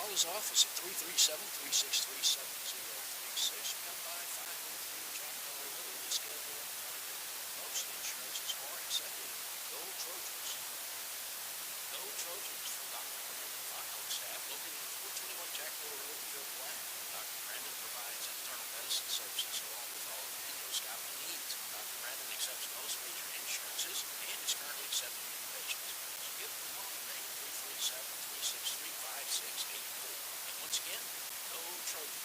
call his office at 337-363-7036. Come by 503 Jackal Road to schedule an appointment. Most insurances are accepted. Go Trojans. Go Trojans from Dr. Brandon File staff located at 421 Jackal Road, Phil Black. Dr. Brandon provides internal medicine services along with all of your endoscopy needs. Dr. Brandon accepts most major insurances and is currently accepting new patients. So give him a call today at 347-363-5684. And once again, go Trojans.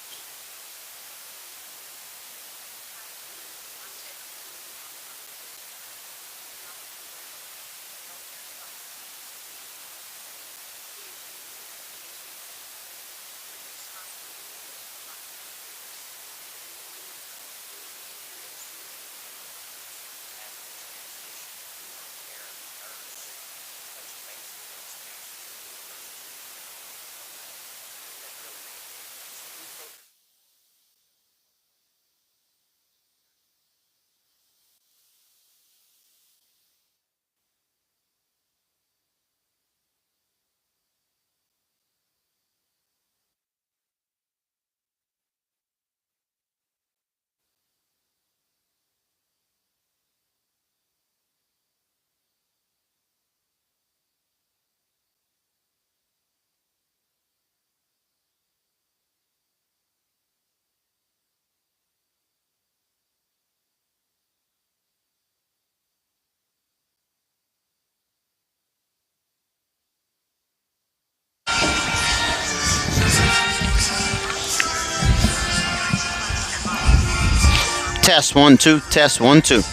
Test 1 2, test 1 2.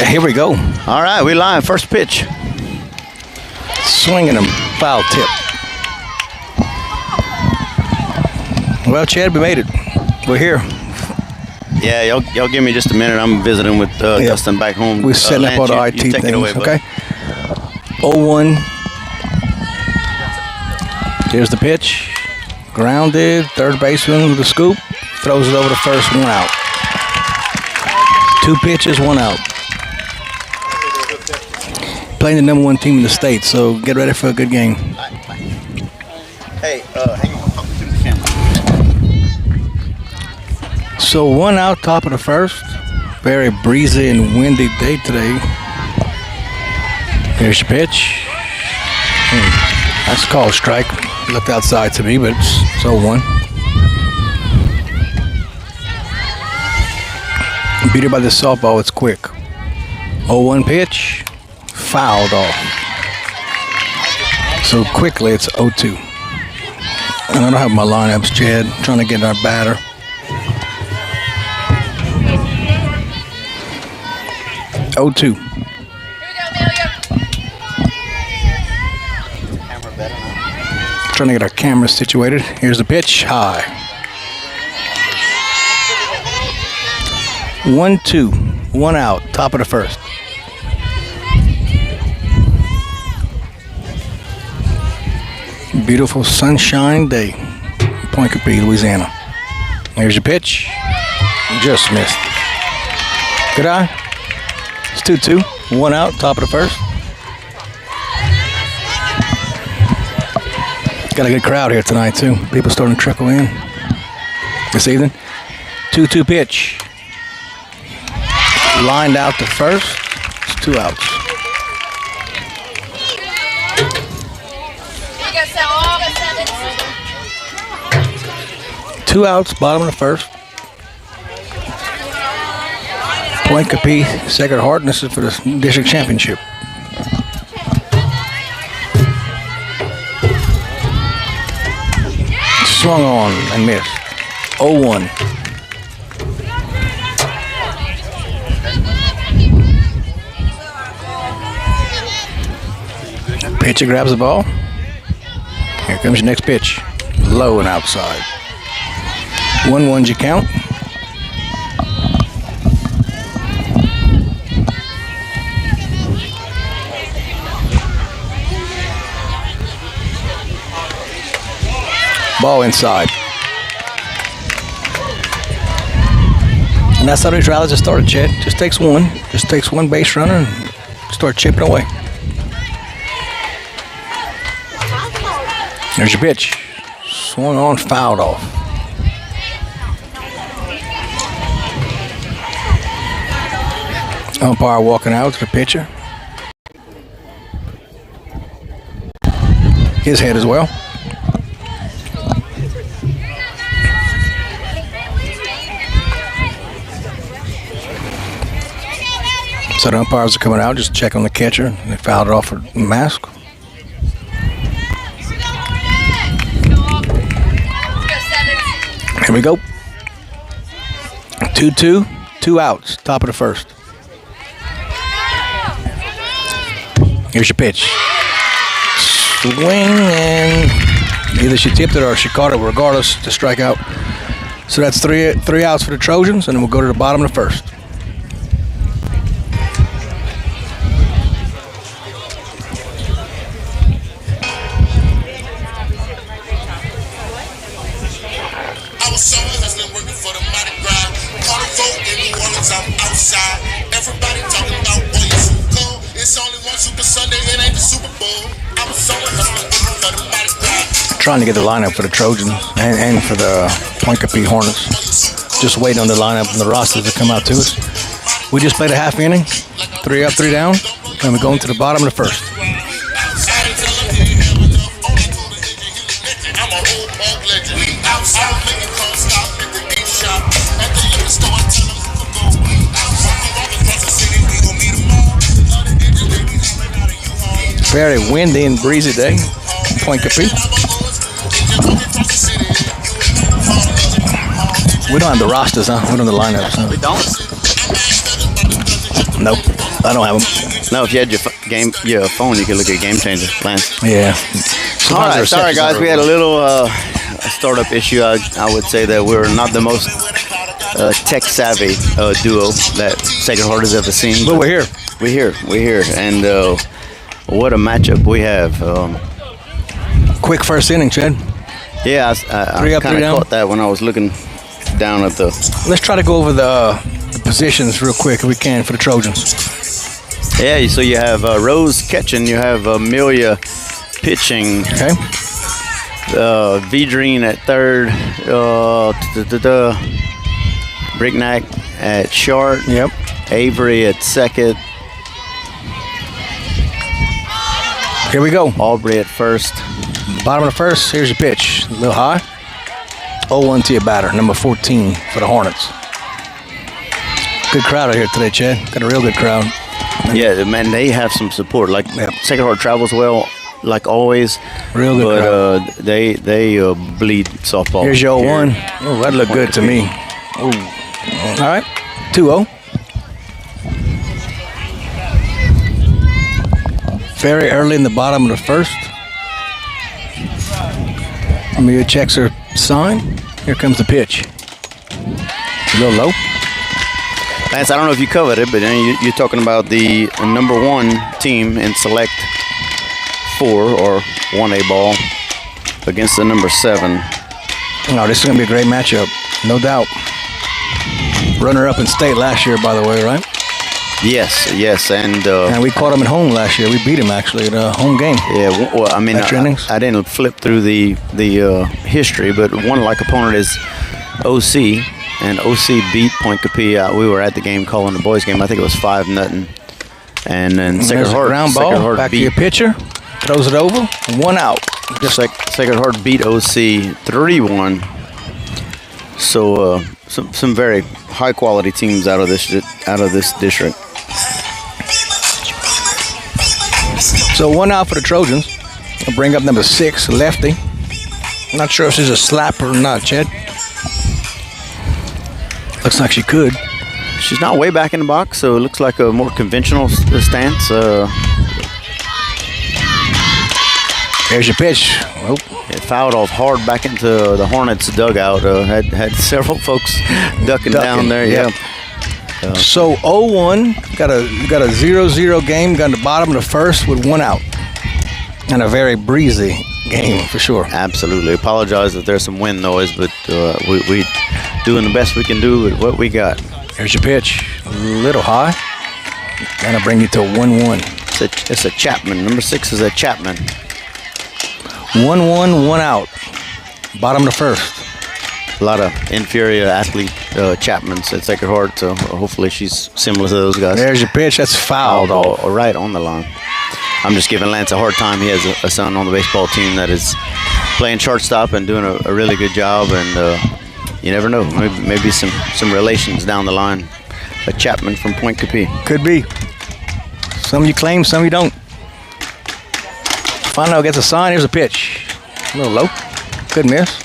Here we go. All right, we live. First pitch. Swinging him. Foul tip. Well, Chad, we made it. We're here. Yeah, y'all give me just a minute. I'm visiting with Dustin back home. We're setting up all the IT take things. It away, okay. 0-1. Here's the pitch. Grounded. Third baseman with a scoop. Throws it over to first. 1 out. 2 pitches, 1 out. Playing the #1 team in the state, so get ready for a good game. Hey, hang on. Talk to the camera. So 1 out, top of the first. Very breezy and windy day today. Here's your pitch. That's called strike. Looked outside to me, but it's 0-1. Beat it by the softball. It's quick. 0-1 pitch. Fouled off. So quickly, it's 0-2. And I don't have my lineups, Chad. I'm trying to get our batter. Oh, 2. Trying to get our cameras situated. Here's the pitch. High. 1-2. 1 out. Top of the first. Beautiful sunshine day. Pointe Coupee, Louisiana. Here's your pitch. Just missed. Good eye. It's 2-2. 1 out. Top of the first. Got a good crowd here tonight, too. People starting to trickle in this evening. 2-2 pitch. Lined out to first. It's 2 outs. Two outs, bottom of the first. Pointe Coupee, Sacred Heart, and this is for the district championship. Swung on and missed. 0-1. Pitcher grabs the ball. Here comes your next pitch. Low and outside. 1-1's your count. Ball inside. And that's how these rallies have started, Chet. Just takes one. Just takes one base runner and start chipping away. There's your pitch. Swung on, fouled off. Umpire walking out to the pitcher. His head as well. So the umpires are coming out, just check on the catcher. They fouled it off for mask. Here we go. 2-2, 2 outs, top of the first. Here's your pitch. Swing, and either she tipped it or she caught it, regardless, to strike out. So that's three outs for the Trojans, and then we'll go to the bottom of the first. Trying to get the lineup for the Trojans and for the Pointe Coupee Hornets. Just waiting on the lineup and the rosters to come out to us. We just played a half inning, 3 up, 3 down, and we're going to the bottom of the first. Very windy and breezy day, Pointe Coupee. We don't have the rosters, huh? We don't have the lineups. Huh? We don't. Nope, I don't have them. No, if you had your phone, you could look at Game Changer plans. Yeah. All right, sorry guys, we had a little startup issue. I would say that we're not the most tech-savvy duo that Sacred Heart has ever seen. But we're here. We're here, and what a matchup we have. Quick first inning, Chad. Yeah, I kind of caught that when I was looking down at the... Let's try to go over the positions real quick if we can for the Trojans. Yeah, so you have Rose catching, you have Amelia pitching. Okay. Vidrine at third, Bricknack at short. Yep. Avery at second. Here we go. Aubrey at first. Bottom of the first. Here's your pitch. A little high. 0-1 to your batter, number 14 for the Hornets. Good crowd out here today, Chad. Got a real good crowd. Yeah, man, they have some support. Like, Sacred Heart travels well, like always. Real good crowd. But they bleed softball. Here's your 0-1. Oh, that looked good to me. Ooh. All right, 2-0. Very early in the bottom of the first. Amelia checks her sign. Here comes the pitch. A little low. Lance, I don't know if you covered it, but you're talking about the number 1 team in Select 4 or 1A ball against the number 7. Oh, this is going to be a great matchup, no doubt. Runner-up in state last year, by the way, right? Yes, and we caught him at home last year. We beat him actually at a home game. Yeah, well, I mean, I didn't flip through the history, but one like opponent is OC, and OC beat Pointe Coupee. We were at the game calling the boys' game. I think it was 5-0, and then Sacred Heart ground ball back to your pitcher, throws it over, 1 out. Just like Sacred Heart beat OC 3-1. So some very high quality teams out of this district. So 1 out for the Trojans. I'll bring up number 6, lefty. I'm not sure if she's a slapper or not, Chad. Looks like she could. She's not way back in the box, so it looks like a more conventional stance. There's your pitch. Oh. It fouled off hard back into the Hornets dugout. Had several folks ducking down there. Yep. Yeah. So 0-1, got a 0-0 game, got to the bottom of the first with 1 out. And a very breezy game for sure. Absolutely. Apologize if there's some wind noise, but we doing the best we can do with what we got. Here's your pitch. A little high. Gonna bring you to 1-1. It's a Chapman. Number 6 is a Chapman. 1-1, 1 out. Bottom of the first. A lot of inferior athlete Chapmans at Sacred Heart, so hopefully she's similar to those guys. There's your pitch. That's fouled off. Right on the line. I'm just giving Lance a hard time. He has a son on the baseball team that is playing shortstop and doing a really good job, and you never know. Maybe some relations down the line. A Chapman from Pointe Coupee. Could be. Some you claim, some you don't. Fano gets a sign. Here's a pitch. A little low. Good miss.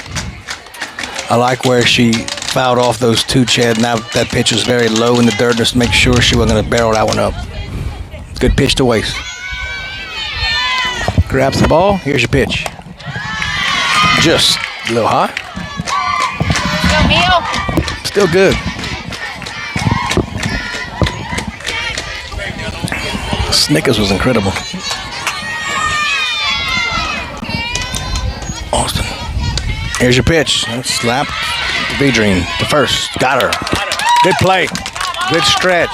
I like where she fouled off those 2, Chad. Now that pitch was very low in the dirt just to make sure she wasn't going to barrel that one up. Good pitch to waste. Grabs the ball. Here's your pitch. Just a little high. Still good. Snickers was incredible. Austin. Here's your pitch. Slap. V-Dream. The first. Got her. Good play. Good stretch.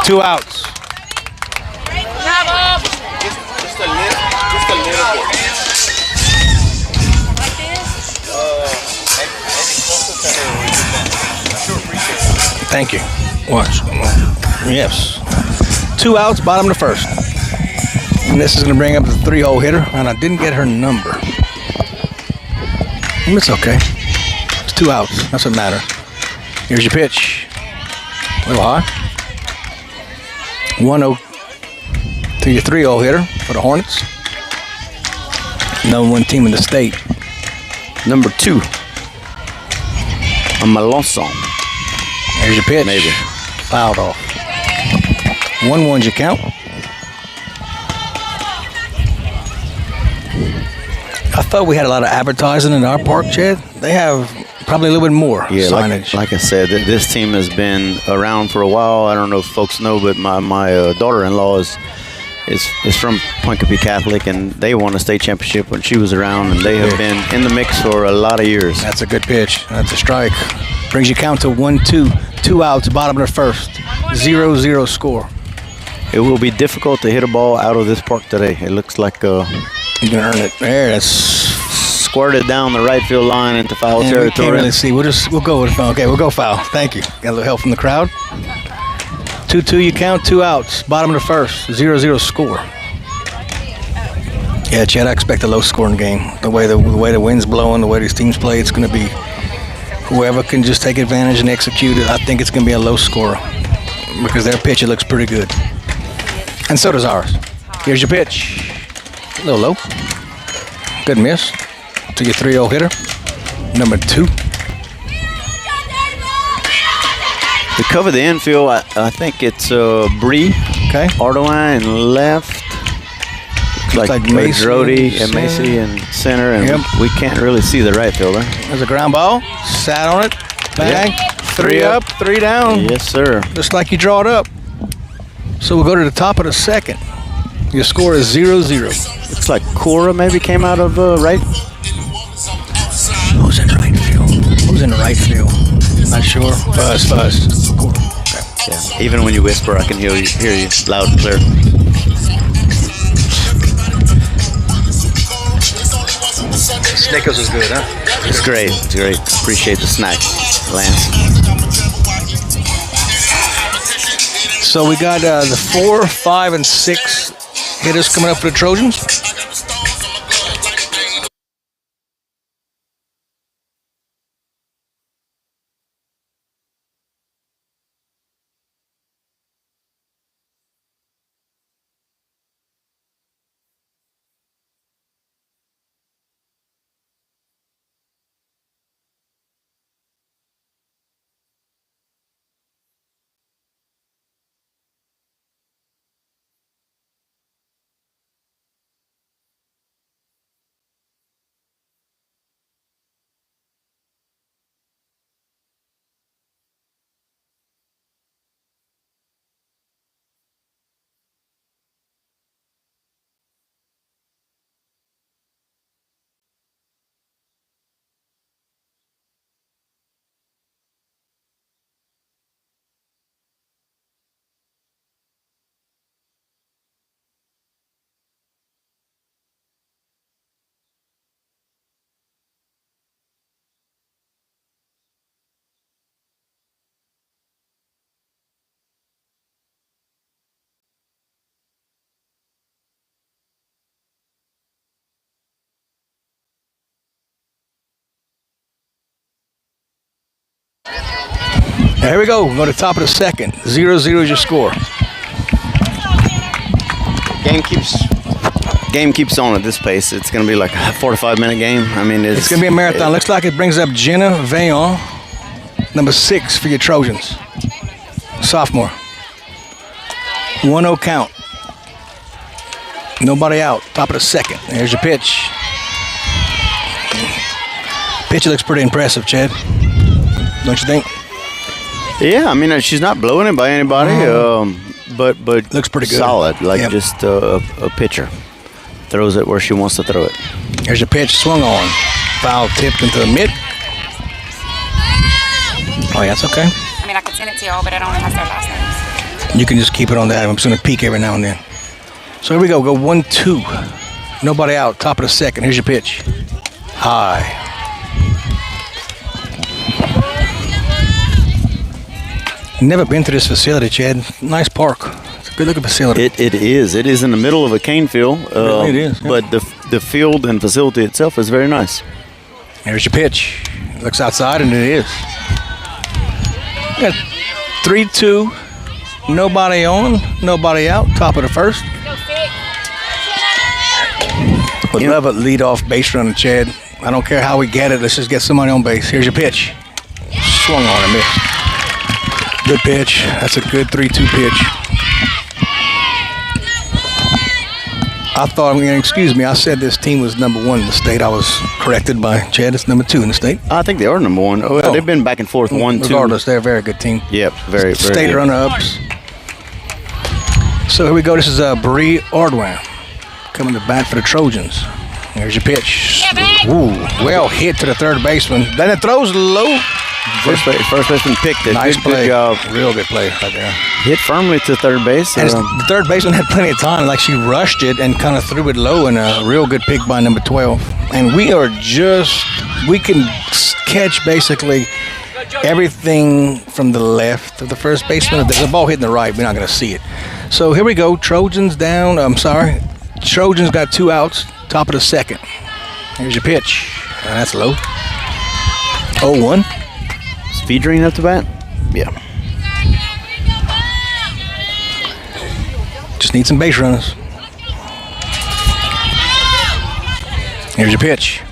2 outs. Just a little bit. Thank you. Watch. Yes. 2 outs, bottom of the first. And this is going to bring up the 3-hole hitter. And I didn't get her number. It's okay. It's 2 outs. That's what matters. Here's your pitch. A little high. 1-0 to your 3-0 hitter for the Hornets. Number 1 team in the state. Number 2. A Melanson. There's your pitch. Maybe. Fouled off. 1-1's your count. I thought we had a lot of advertising in our park, Chad. They have probably a little bit more signage. Like I said, this team has been around for a while. I don't know if folks know, but my daughter-in-law is from Pointe Coupee Catholic, and they won a state championship when she was around, and they have been in the mix for a lot of years. That's a good pitch. That's a strike. Brings you count to 1-2. 2 outs, bottom of the first. 0-0 score. It will be difficult to hit a ball out of this park today. It looks like you can earn it. There, that's squirted down the right field line into foul territory. We can't really see. We'll go with foul. Okay, we'll go foul. Thank you. Got a little help from the crowd. 2-2, you count. 2 outs. Bottom of the first. 0-0 score. Yeah, Chad, I expect a low-scoring game. The way the wind's blowing, the way these teams play, it's going to be whoever can just take advantage and execute it. I think it's going to be a low scorer because their pitch, it looks pretty good. And so does ours. Here's your pitch. A little low. Good miss. To your 3-0 hitter, number 2. To cover the infield, I think it's Bree, Okay. Ardoin, and left. Looks like Macy Drody and center. Macy in center, and Yep. we can't really see the right fielder. There's a ground ball. Sat on it. Bang. Yep. 3 up, 3 down. Yes, sir. Just like you draw it up. So we'll go to the top of the second. Your score is 0-0. Looks like Cora maybe came out of right. Who's in right field? Who's in the right field? Not sure. Fuzz. Okay. Yeah. Even when you whisper, I can hear you loud and clear. Snickers is good, huh? It's great. It's great. Appreciate the snack, Lance. So we got the 4, 5, and 6 hitters coming up for the Trojans. Now, here we go. We're going to the top of the second. 0-0 is your score. Game keeps on at this pace. It's going to be like a 45-minute game. I mean, It's going to be a marathon. Looks like it brings up Jenna Vaillant, number 6 for your Trojans. Sophomore. 1-0 count. Nobody out. Top of the second. There's your pitch. Pitch looks pretty impressive, Chad. Don't you think? Yeah, I mean, she's not blowing it by anybody, but Looks pretty good. Solid, like Yep. just a pitcher. Throws it where she wants to throw it. Here's your pitch. Swung on. Foul tipped into the mid. Oh, yeah, that's okay. I mean, I could send it to y'all, but I don't have their last names. You can just keep it on that. I'm just going to peek every now and then. So here we go. Go 1-2. Nobody out. Top of the second. Here's your pitch. High. Never been to this facility, Chad. Nice park. It's a good-looking facility. It is. It is in the middle of a cane field. Really it is, yeah. But the field and facility itself is very nice. Here's your pitch. Looks outside, and it is. Got 3-2. Nobody on. Nobody out. Top of the first. Would love a lead-off base runner, Chad. I don't care how we get it. Let's just get somebody on base. Here's your pitch. Swung on and missed. Good pitch. That's a good 3-2 pitch. I said this team was number 1 in the state. I was corrected by Chad. It's number 2 in the state. I think they are number 1. Oh, they've been back and forth 1-2. Regardless, they're a very good team. Yep, very State good. runner-ups. So here we go. This is Bree Ardoin coming to bat for the Trojans. There's your pitch. Ooh, well hit to the third baseman. Then it throws low. First baseman picked it. Nice play. Good job. Real good play right there. Hit firmly to third base. And the third baseman had plenty of time. Like she rushed it and kind of threw it low, and a real good pick by number 12. And we can catch basically everything from the left of the first baseman. If there's a ball hitting the right, we're not going to see it. So here we go. Trojans got 2 outs. top of the second. Here's your pitch. That's low. 0-1. Is Vedrine up to bat? Yeah. Just need some base runners. Here's your pitch.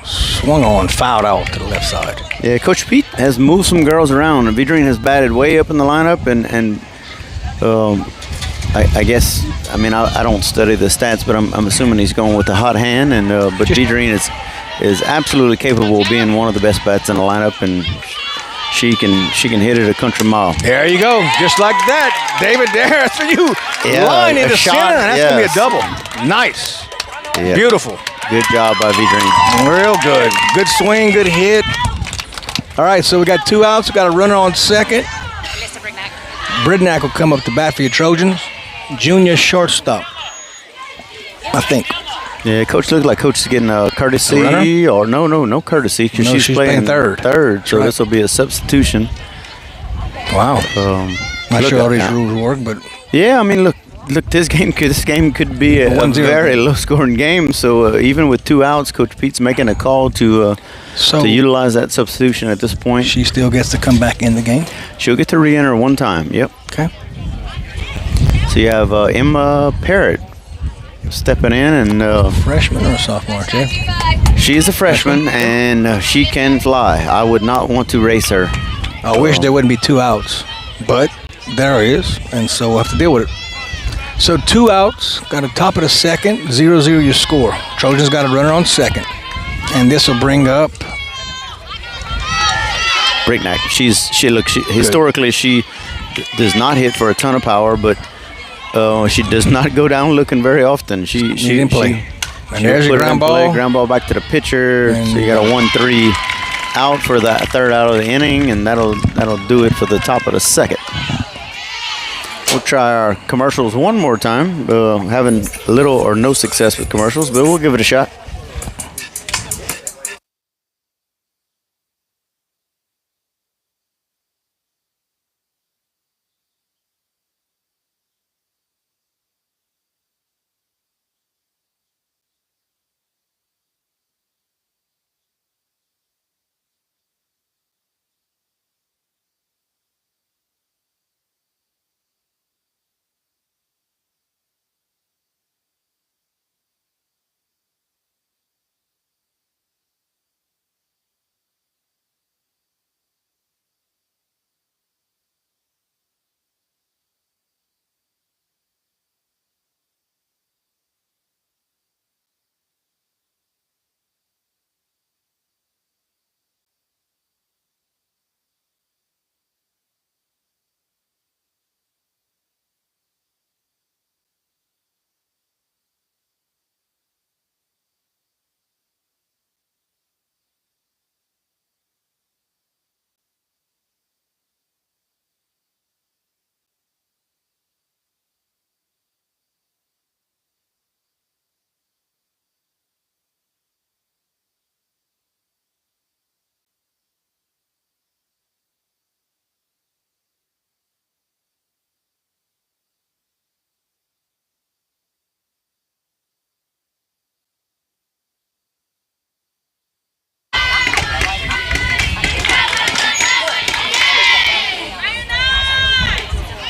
Swung on, fouled out to the left side. Yeah, Coach Pete has moved some girls around. Vedrine has batted way up in the lineup, and I guess, I mean, I don't study the stats, but I'm assuming he's going with the hot hand, and but Vedrine is absolutely capable of being one of the best bats in the lineup, and she can hit it a country mile. There you go, just like that, David. That's for you. Yeah, line into shot, center. That's gonna be a yes. double. Nice, Yeah. beautiful, Good job by Vedrine. real good. Good swing, good hit. All right, so we got 2 outs. We got a runner on second. Alyssa Brignac. Bridnack will come up to bat for your Trojans. Junior shortstop, I think. Yeah, Coach looks like Coach is getting a courtesy, A or no courtesy, because No, she's playing third. so Right. this will be a substitution. Wow. Not look sure how at these that. rules work, but Yeah, I mean, look, this game could be a 1-0. very low-scoring game. So even with 2 outs, Coach Pete's making a call to so utilize that substitution at this point. she still gets to come back in the game. She'll get to re-enter one time. Yep. Okay. So you have Emma Parrott stepping in, and Freshman or a sophomore, Jeff? she is a freshman, and she can fly. I would not want to race her. I wish there wouldn't be 2 outs, but there is, and so we'll have to deal with it. So 2 outs, got a top of the second, 0-0 your score. Trojans got a runner on second, and this will bring up Brignac. Historically she does not hit for a ton of power, but she does not go down looking very often. She didn't play. And she'll there's your put it in ground play, ball. ground ball back to the pitcher. And so you got a 1-3 out for that third out of the inning, and that'll do it for the top of the second. We'll try our commercials one more time. Having little or no success with commercials, but we'll give it a shot.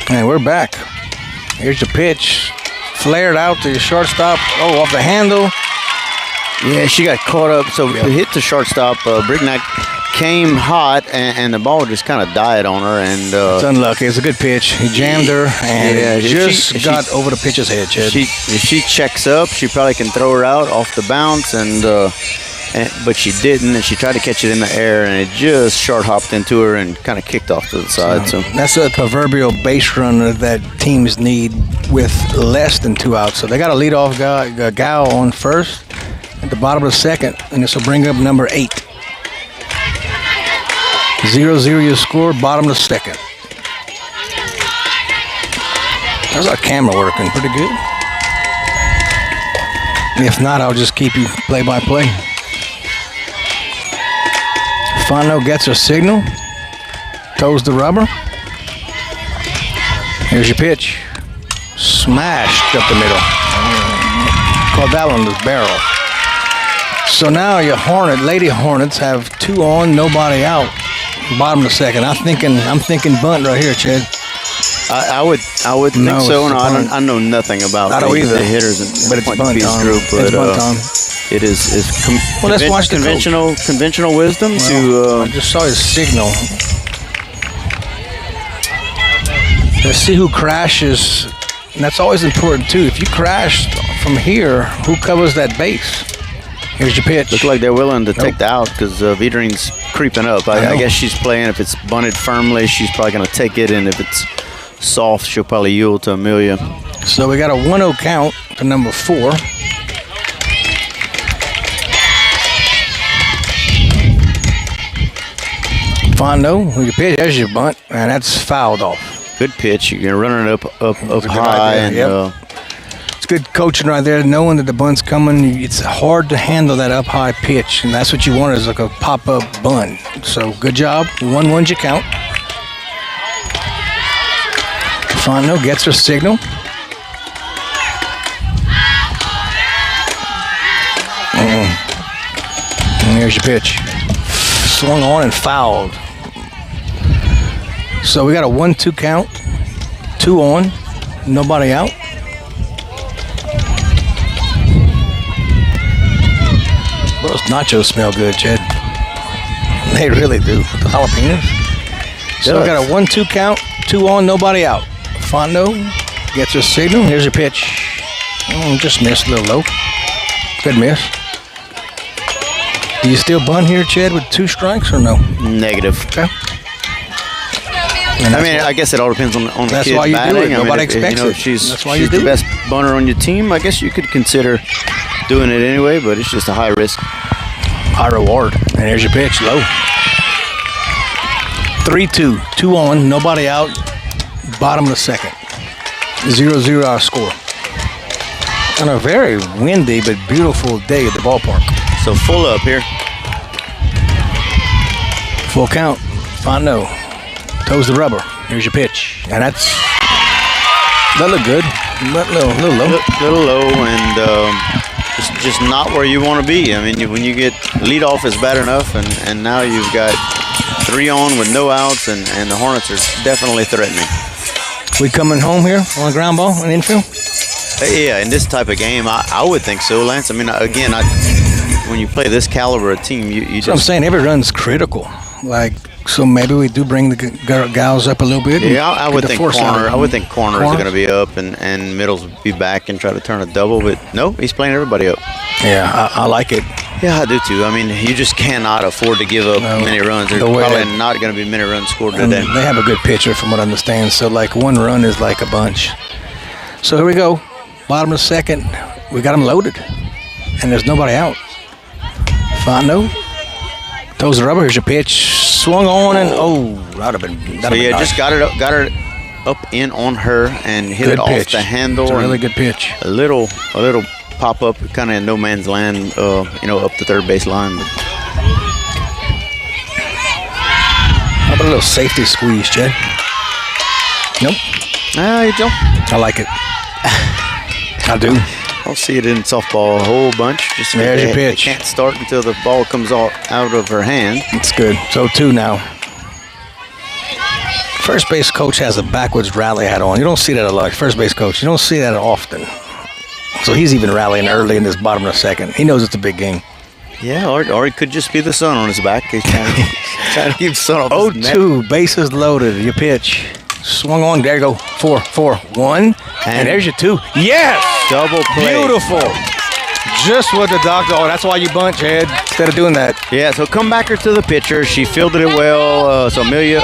And we're back. Here's your pitch. Flared out to your shortstop. Oh, off the handle. Yeah, she got caught up. So it hit the shortstop. Brignac came hot, and the ball just kind of died on her. And It's unlucky. It's a good pitch. He jammed her and Yeah, it just got over the pitcher's head, Chad. if she checks up, she probably can throw her out off the bounce, but she didn't, and she tried to catch it in the air, and it just short hopped into her and kind of kicked off to the side. So That's a proverbial base runner that teams need with less than 2 outs. So they got a leadoff guy, gal on first at the bottom of the second, and this will bring up number 8. 0-0 your score, bottom of the second. How's our camera working? Pretty good. If not, I'll just keep you play-by-play. Fano gets her signal. Toes the rubber. Here's your pitch. Smashed up the middle. call that one the barrel. So now your Lady Hornets have 2 on, nobody out. Bottom of the second. I'm thinking bunt right here, Chad. I would think so. No, I know nothing about the hitters and but it's bunt time. Group, but it's bunt time. It is let's watch the conventional wisdom to. I just saw his signal. Let's see who crashes. And that's always important too. If you crashed from here, who covers that base? Here's your pitch. Looks like they're willing to take the out because Vidrine's creeping up. I guess she's playing. If it's bunted firmly, she's probably going to take it. And if it's soft, she'll probably yield to Amelia. So we got a 1-0 count to number 4. Fondo, with your pitch. There's your bunt. And that's fouled off. Good pitch. You're running it up high. And, good coaching right there, knowing that the bunt's coming. It's hard to handle that up high pitch, and that's what you want is like a pop-up bunt. So good job. 1-1's your count. Fondo gets her signal. And there's your pitch. Swung on and fouled. So we got a 1-2 count. 2 on, nobody out. Those nachos smell good, Chad. They really do. The jalapenos. So I got a 1-2 count, 2 on, nobody out. Fondo gets her signal. Here's your pitch. Just missed a little low. Good miss. Do you still bunt here, Chad, with 2 strikes or no? Negative. Okay. I mean, I guess it all depends on the kid's batting. That's why you do it. Nobody expects it. If she's the best bunter on your team, I guess you could consider doing it anyway, but it's just a high risk. High reward. And here's your pitch, low. 3-2, 2 on, nobody out. Bottom of the second. 0-0 our score. On a very windy but beautiful day at the ballpark. So full up here. Full count. Fondo. Toes the rubber. Here's your pitch. And that looked good. But little low. Little low and just not where you want to be. I mean, when you get leadoff is bad enough, and now you've got 3 on with no outs, and the Hornets are definitely threatening. We coming home here on a ground ball in infield? Yeah, in this type of game, I would think so, Lance. I mean, again, when you play this caliber of team, you just... I'm saying every run's critical. So maybe we do bring the gals up a little bit. Yeah, I would think corner. I would think corners are going to be up and middles will be back and try to turn a double. But no, he's playing everybody up. Yeah, I like it. Yeah, I do too. I mean, you just cannot afford to give up many runs. There's probably not going to be many runs scored today. They have a good pitcher from what I understand. So like 1 run is like a bunch. So here we go. Bottom of the second. We got them loaded. And there's nobody out. Fondo. Toes the rubber. Here's your pitch. Swung on and that'd have been nice. Just got her up in on her and hit it off the handle. It's a really good pitch. A little pop up, kind of in no man's land, up the third base line. How about a little safety squeeze, Chad? Nope. You don't. I like it. I do. I'll see it in softball a whole bunch. Just there's your pitch. Can't start until the ball comes out of her hand. It's good. So 2 now. First base coach has a backwards rally hat on. You don't see that a lot. First base coach, you don't see that often. So he's even rallying early in this bottom of the second. He knows it's a big game. Yeah, or it could just be the sun on his back. He's trying to keep the sun off his neck. 0-2, bases loaded. Your pitch. Swung on. There you go. 4-1. And there's your 2. Yes! Double play. Beautiful. Just what the doctor. That's why you bunt, Chad, instead of doing that. Yeah, so come back her to the pitcher. She fielded it well. So Amelia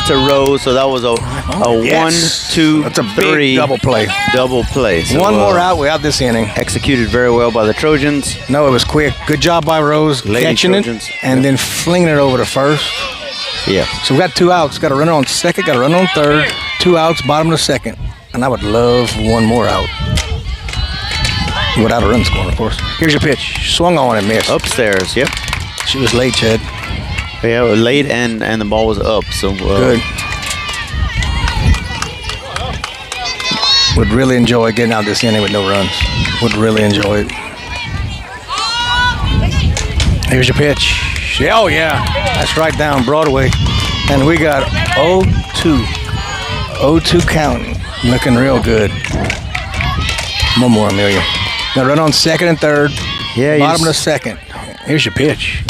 to Rose. So that was a 1-2-3. That's a big double play. Double play. So, 1 more out. We're out this inning. Executed very well by the Trojans. No, it was quick. Good job by Rose catching Trojans. It and then flinging it over to first. Yeah. So we got 2 outs. Got a runner on second. Got a runner on third. 2 outs. Bottom of the second. And I would love 1 more out. Without a run scoring, of course. Here's your pitch. Swung on and missed. Upstairs, yep. She was late, Chad. Yeah, late and the ball was up. So good. Would really enjoy getting out this inning with no runs. Would really enjoy it. Here's your pitch. Oh, yeah. That's right down Broadway. And we got 0-2. 0-2 count. Looking real good. One more, Amelia. Now run on second and third. Yeah, bottom of the second. Here's your pitch.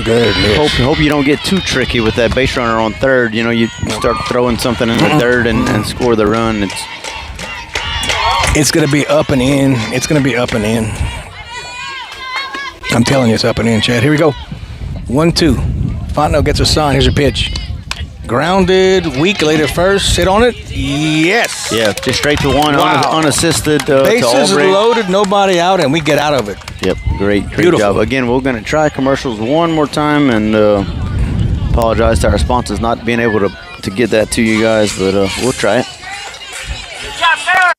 Good miss. Hope you don't get too tricky with that base runner on third. You know, you start throwing something in the third and score the run. It's going to be up and in. It's going to be up and in. I'm telling you, it's up and in, Chad. Here we go. 1-2. Fontenot gets a sign. Here's your pitch. Grounded, weak, laid it first. Sit on it. Yes. Yeah, just straight to one, unassisted. Bases loaded, nobody out, and we get out of it. Yep, great Beautiful. job. Again, we're going to try commercials one more time, and apologize to our sponsors not being able to get that to you guys, but we'll try it. Good job, sir.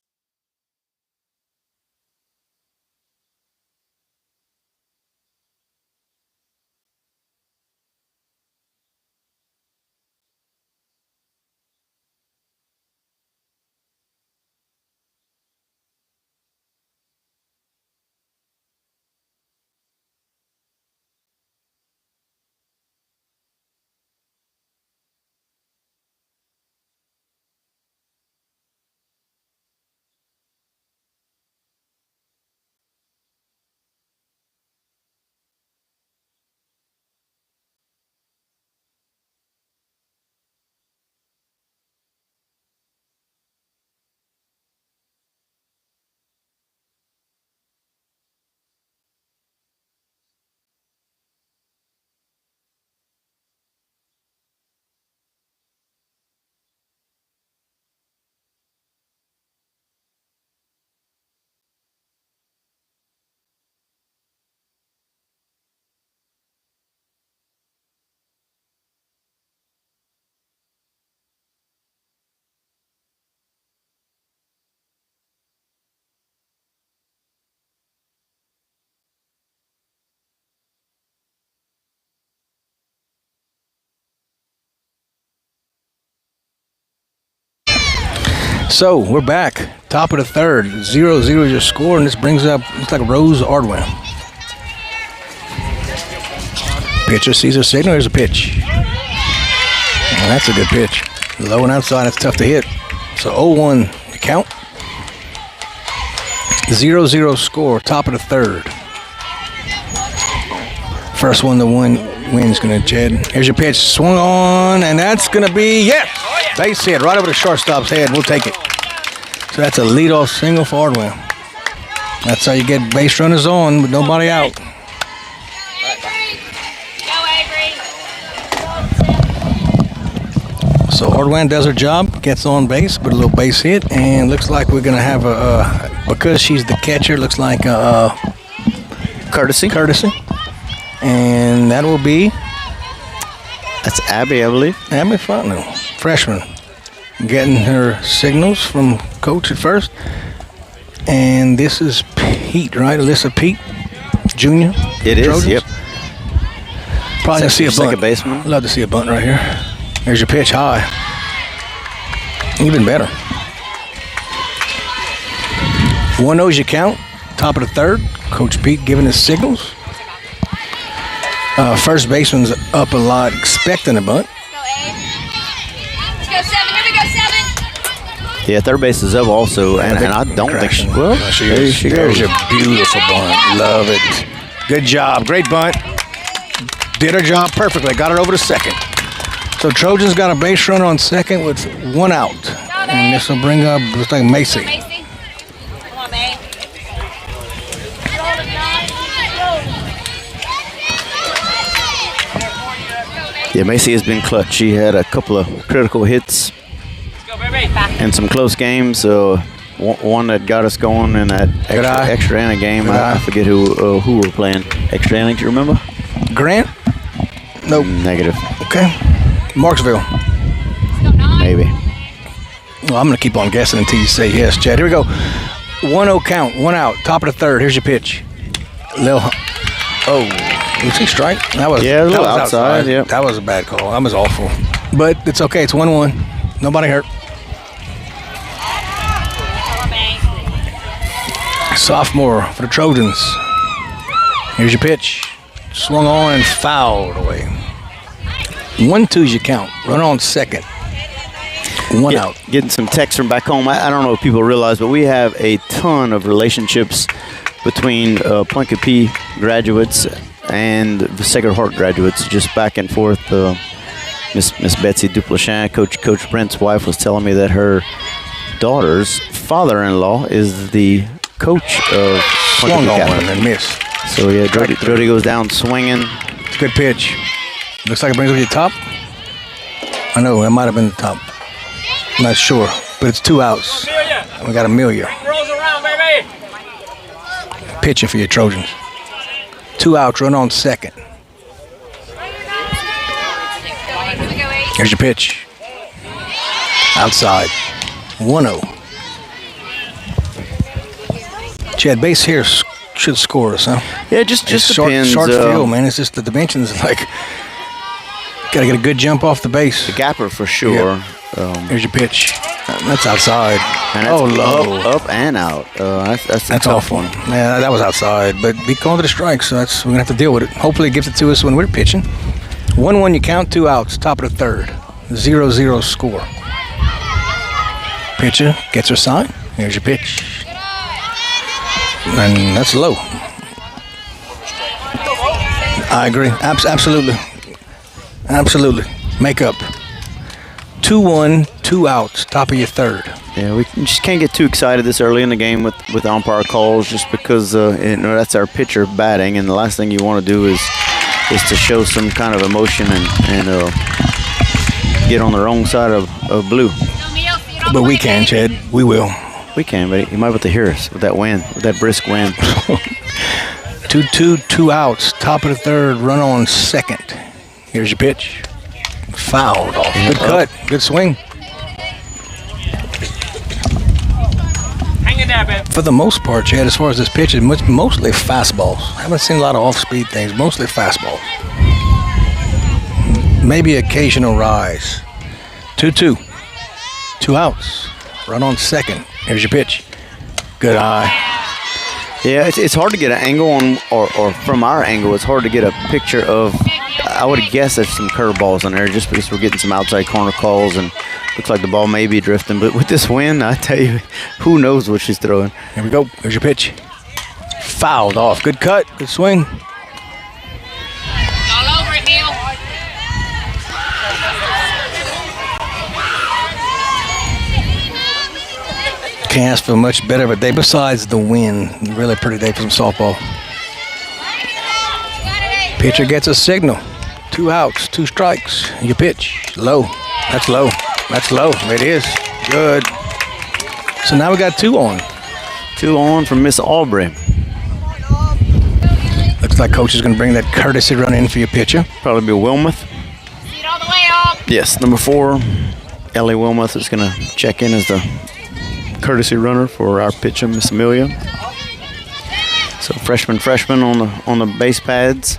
So we're back. Top of the third. 0-0 is your score, and this brings up, looks like Rose Ardwin. Pitcher sees a signal. Here's a pitch. And that's a good pitch. Low and outside, it's tough to hit. So 0-1 the count. 0-0 score, top of the third. First one to win's going to Jed. Here's your pitch. Swung on, and that's going to be, yes! Base hit right over the shortstop's head. We'll take it. So that's a leadoff single for Ardwin. That's how you get base runners on with nobody out. So Ardwin does her job, gets on base with a little base hit, and looks like we're going to have because she's the catcher, looks like a Courtesy. And that will be That's Abby, I believe. Abby Fontenot, freshman, getting her signals from coach at first. And this is Pete, right? Alyssa Pete, junior. It is, Trojans. yep. Probably gonna see a bunt. Second baseman. Love to see a bunt right here. There's your pitch high. Even better. 1-0's your count. Top of the third. Coach Pete giving his signals. First baseman's up a lot, expecting a bunt. Let's go 7. Here we go, 7. Yeah, third base is up also, and I don't think she will. There's your beautiful bunt. Love it. Good job. Great bunt. Did her job perfectly. Got her over to second. So Trojans got a base runner on second with 1 out. And this will bring up, looks like Macy. Come on, babe. Yeah, Macy has been clutch. She had a couple of critical hits in some close games. One that got us going in that extra inning game. I forget who we're playing. Extra inning, do you remember? Grant? Nope. Negative. Okay. Marksville. Maybe. Well, I'm going to keep on guessing until you say yes, Chad. Here we go. 1-0 count. 1 out. Top of the third. Here's your pitch. Was he strike? That was a little outside. Yeah. That was a bad call. That was awful. But it's okay. It's 1-1. Nobody hurt. sophomore for the Trojans. Here's your pitch. Swung on and fouled away. 1-2's your count. Run on second. One out. Getting some texts from back home. I don't know if people realize, but we have a ton of relationships between Pointe Coupee graduates and the Sacred Heart graduates, just back and forth. Miss Betsy Duplechin, Coach Brent's wife, was telling me that her daughter's father-in-law is the coach of Pointe Swung Coupee on and missed. So yeah, Brody goes down swinging. It's a good pitch. Looks like it brings up your top. I know, it might have been the top. I'm not sure, but it's 2 outs. We got Amelia. Rolls around, baby. Pitching for your Trojans. 2 outs, run on second. Here's your pitch. Outside. 1-0. Chad, base here should score us, huh? Yeah, just Short depends. field, man. It's just the dimensions. Like, got to get a good jump off the base. The gapper for sure. Yeah. Here's your pitch. That's outside. And that's low. up and out. That's a tough awful. one. Yeah, that was outside. But be calling to the strike, so we're gonna have to deal with it. Hopefully, it gives it to us when we're pitching. 1-1, you count, 2 outs. Top of the third. 0-0 score. Pitcher gets her sign. Here's your pitch. And that's low. I agree. Absolutely. Make up. 2-1, 2 outs, top of your third. Yeah, we just can't get too excited this early in the game with umpire calls, just because that's our pitcher batting, and the last thing you want to do is to show some kind of emotion and get on the wrong side of blue. But we can, Chad. We will. We can, but you might be able to hear us with that wind, with that brisk wind. 2-2, 2 outs, top of the third, run on second. Here's your pitch. Fouled off. Good cut. Good swing. Hang in there, baby. For the most part, Chad, as far as this pitch, it's mostly fastballs. I haven't seen a lot of off-speed things. Mostly fastballs. Maybe occasional rise. 2-2. 2 outs. Run on second. Here's your pitch. Good eye. Yeah, it's hard to get an angle on, or from our angle, it's hard to get a picture of. I would guess there's some curveballs in there, just because we're getting some outside corner calls and looks like the ball may be drifting. But with this wind, I tell you, who knows what she's throwing. Here we go. Here's your pitch. Fouled off. Good cut. Good swing. All over it, Neil. Can't ask for much better of a day besides the wind. Really pretty day for some softball. Pitcher gets a signal. 2 outs, 2 strikes. Your pitch. Low. That's low. That's low. It is. Good. So now we got 2 on. 2 on from Miss Aubrey. Looks like coach is going to bring that courtesy run in for your pitcher. Probably be Wilmoth. Feet all the way up. Yes, number 4, Ellie Wilmoth is going to check in as the courtesy runner for our pitcher, Miss Amelia. So freshman on the base pads.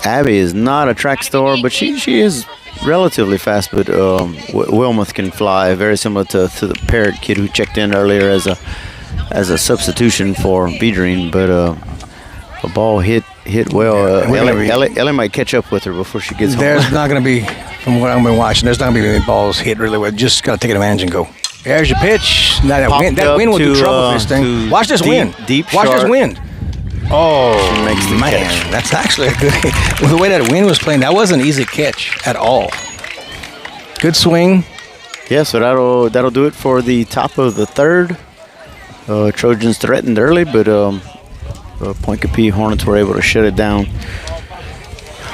Abby is not a track star, but she is relatively fast. But Wilmoth can fly, very similar to the Parrott kid who checked in earlier as a substitution for Vedrine. But a ball hit well. Ellie might catch up with her before she gets home. There's not going to be, from what I've been watching, there's not going to be any balls hit really well. Just got to take advantage and go. There's your pitch. Now that wind will do trouble for this thing. Watch this wind. Watch this wind. Oh, She makes the man. catch. That's actually a good. With the way that wind was playing, that wasn't an easy catch at all. Good swing. Yeah, so that'll do it for the top of the third. Trojans threatened early, but Pointe Coupee Hornets were able to shut it down.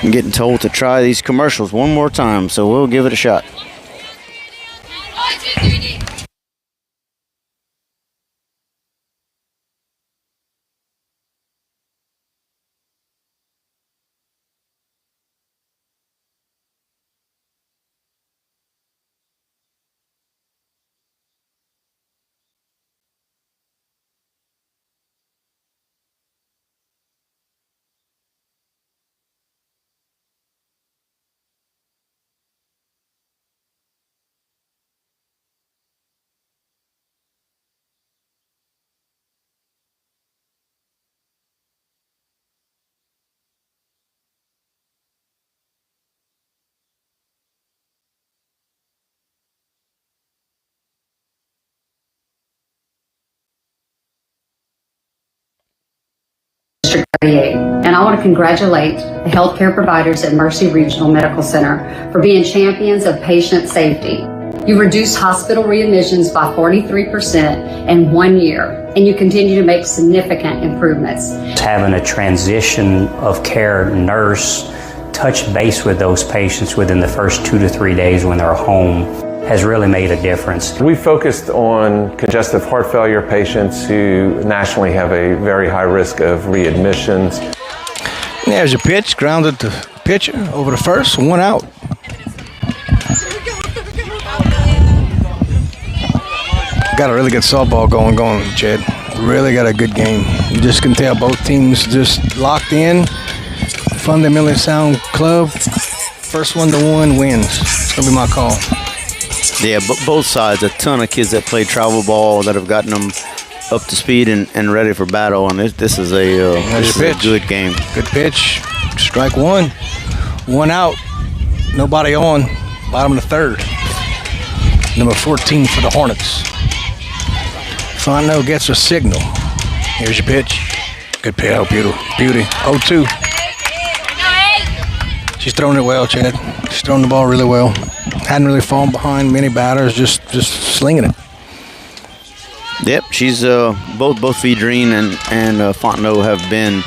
I'm getting told to try these commercials one more time, so we'll give it a shot. And I want to congratulate the healthcare providers at Mercy Regional Medical Center for being champions of patient safety. You reduced hospital readmissions by 43% in 1 year, and you continue to make significant improvements. Having a transition of care nurse touch base with those patients within the first 2 to 3 days when they're home has really made a difference. We focused on congestive heart failure patients who nationally have a very high risk of readmissions. There's your pitch, grounded the pitcher over the first, 1 out. Got a really good softball going, Jed. Really got a good game. You just can tell both teams just locked in. Fundamentally sound club. First one to one wins. It's going to be my call. Yeah, both sides, a ton of kids that play travel ball that have gotten them up to speed and ready for battle. And this is a good game. Good pitch. Strike one. 1 out. Nobody on. Bottom of the third. Number 14 for the Hornets. Fondo gets a signal. Here's your pitch. Good pitch. Oh, beauty. 0-2. She's throwing it well, Chad. She's throwing the ball really well. Hadn't really fallen behind many batters, just slinging it. Yep, she's both Vidrine and Fontenot have been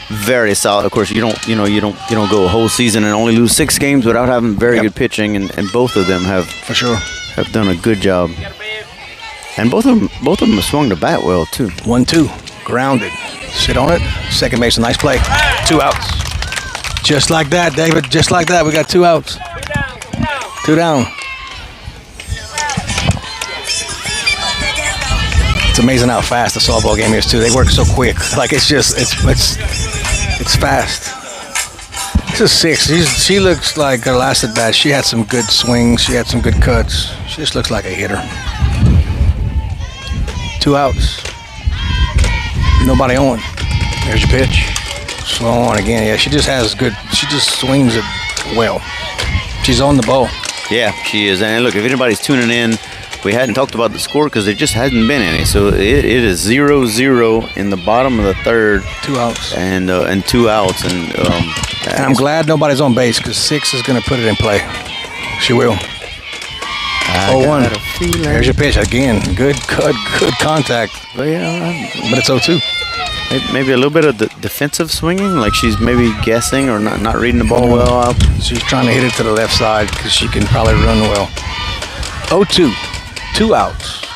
very solid. Of course, you don't go a whole season and only lose 6 games without having very good pitching, and both of them have for sure have done a good job. And both of them have swung the bat well too. 1-2, grounded. Sit on it. Second base, a nice play. 2 outs. Just like that, David. Just like that, we got 2 outs. 2 down. It's amazing how fast the softball game is too. They work so quick. Like it's fast. This is 6. She looks like her last at bat. She had some good swings. She had some good cuts. She just looks like a hitter. 2 outs. Nobody on. There's your pitch. Slow on again. Yeah, she just swings it well. She's on the ball. Yeah, she is. And look, if anybody's tuning in, we hadn't talked about the score because there just hasn't been any. So it is 0-0 in the bottom of the third. 2 outs. And 2 outs. And I'm glad nobody's on base because 6 is going to put it in play. She will. 0-1. There's your pitch again. Good contact. But it's 0-2. Maybe a little bit of the defensive swinging, like she's maybe guessing or not reading the ball well out. She's trying to hit it to the left side because she can probably run well. 0-2. 2 outs.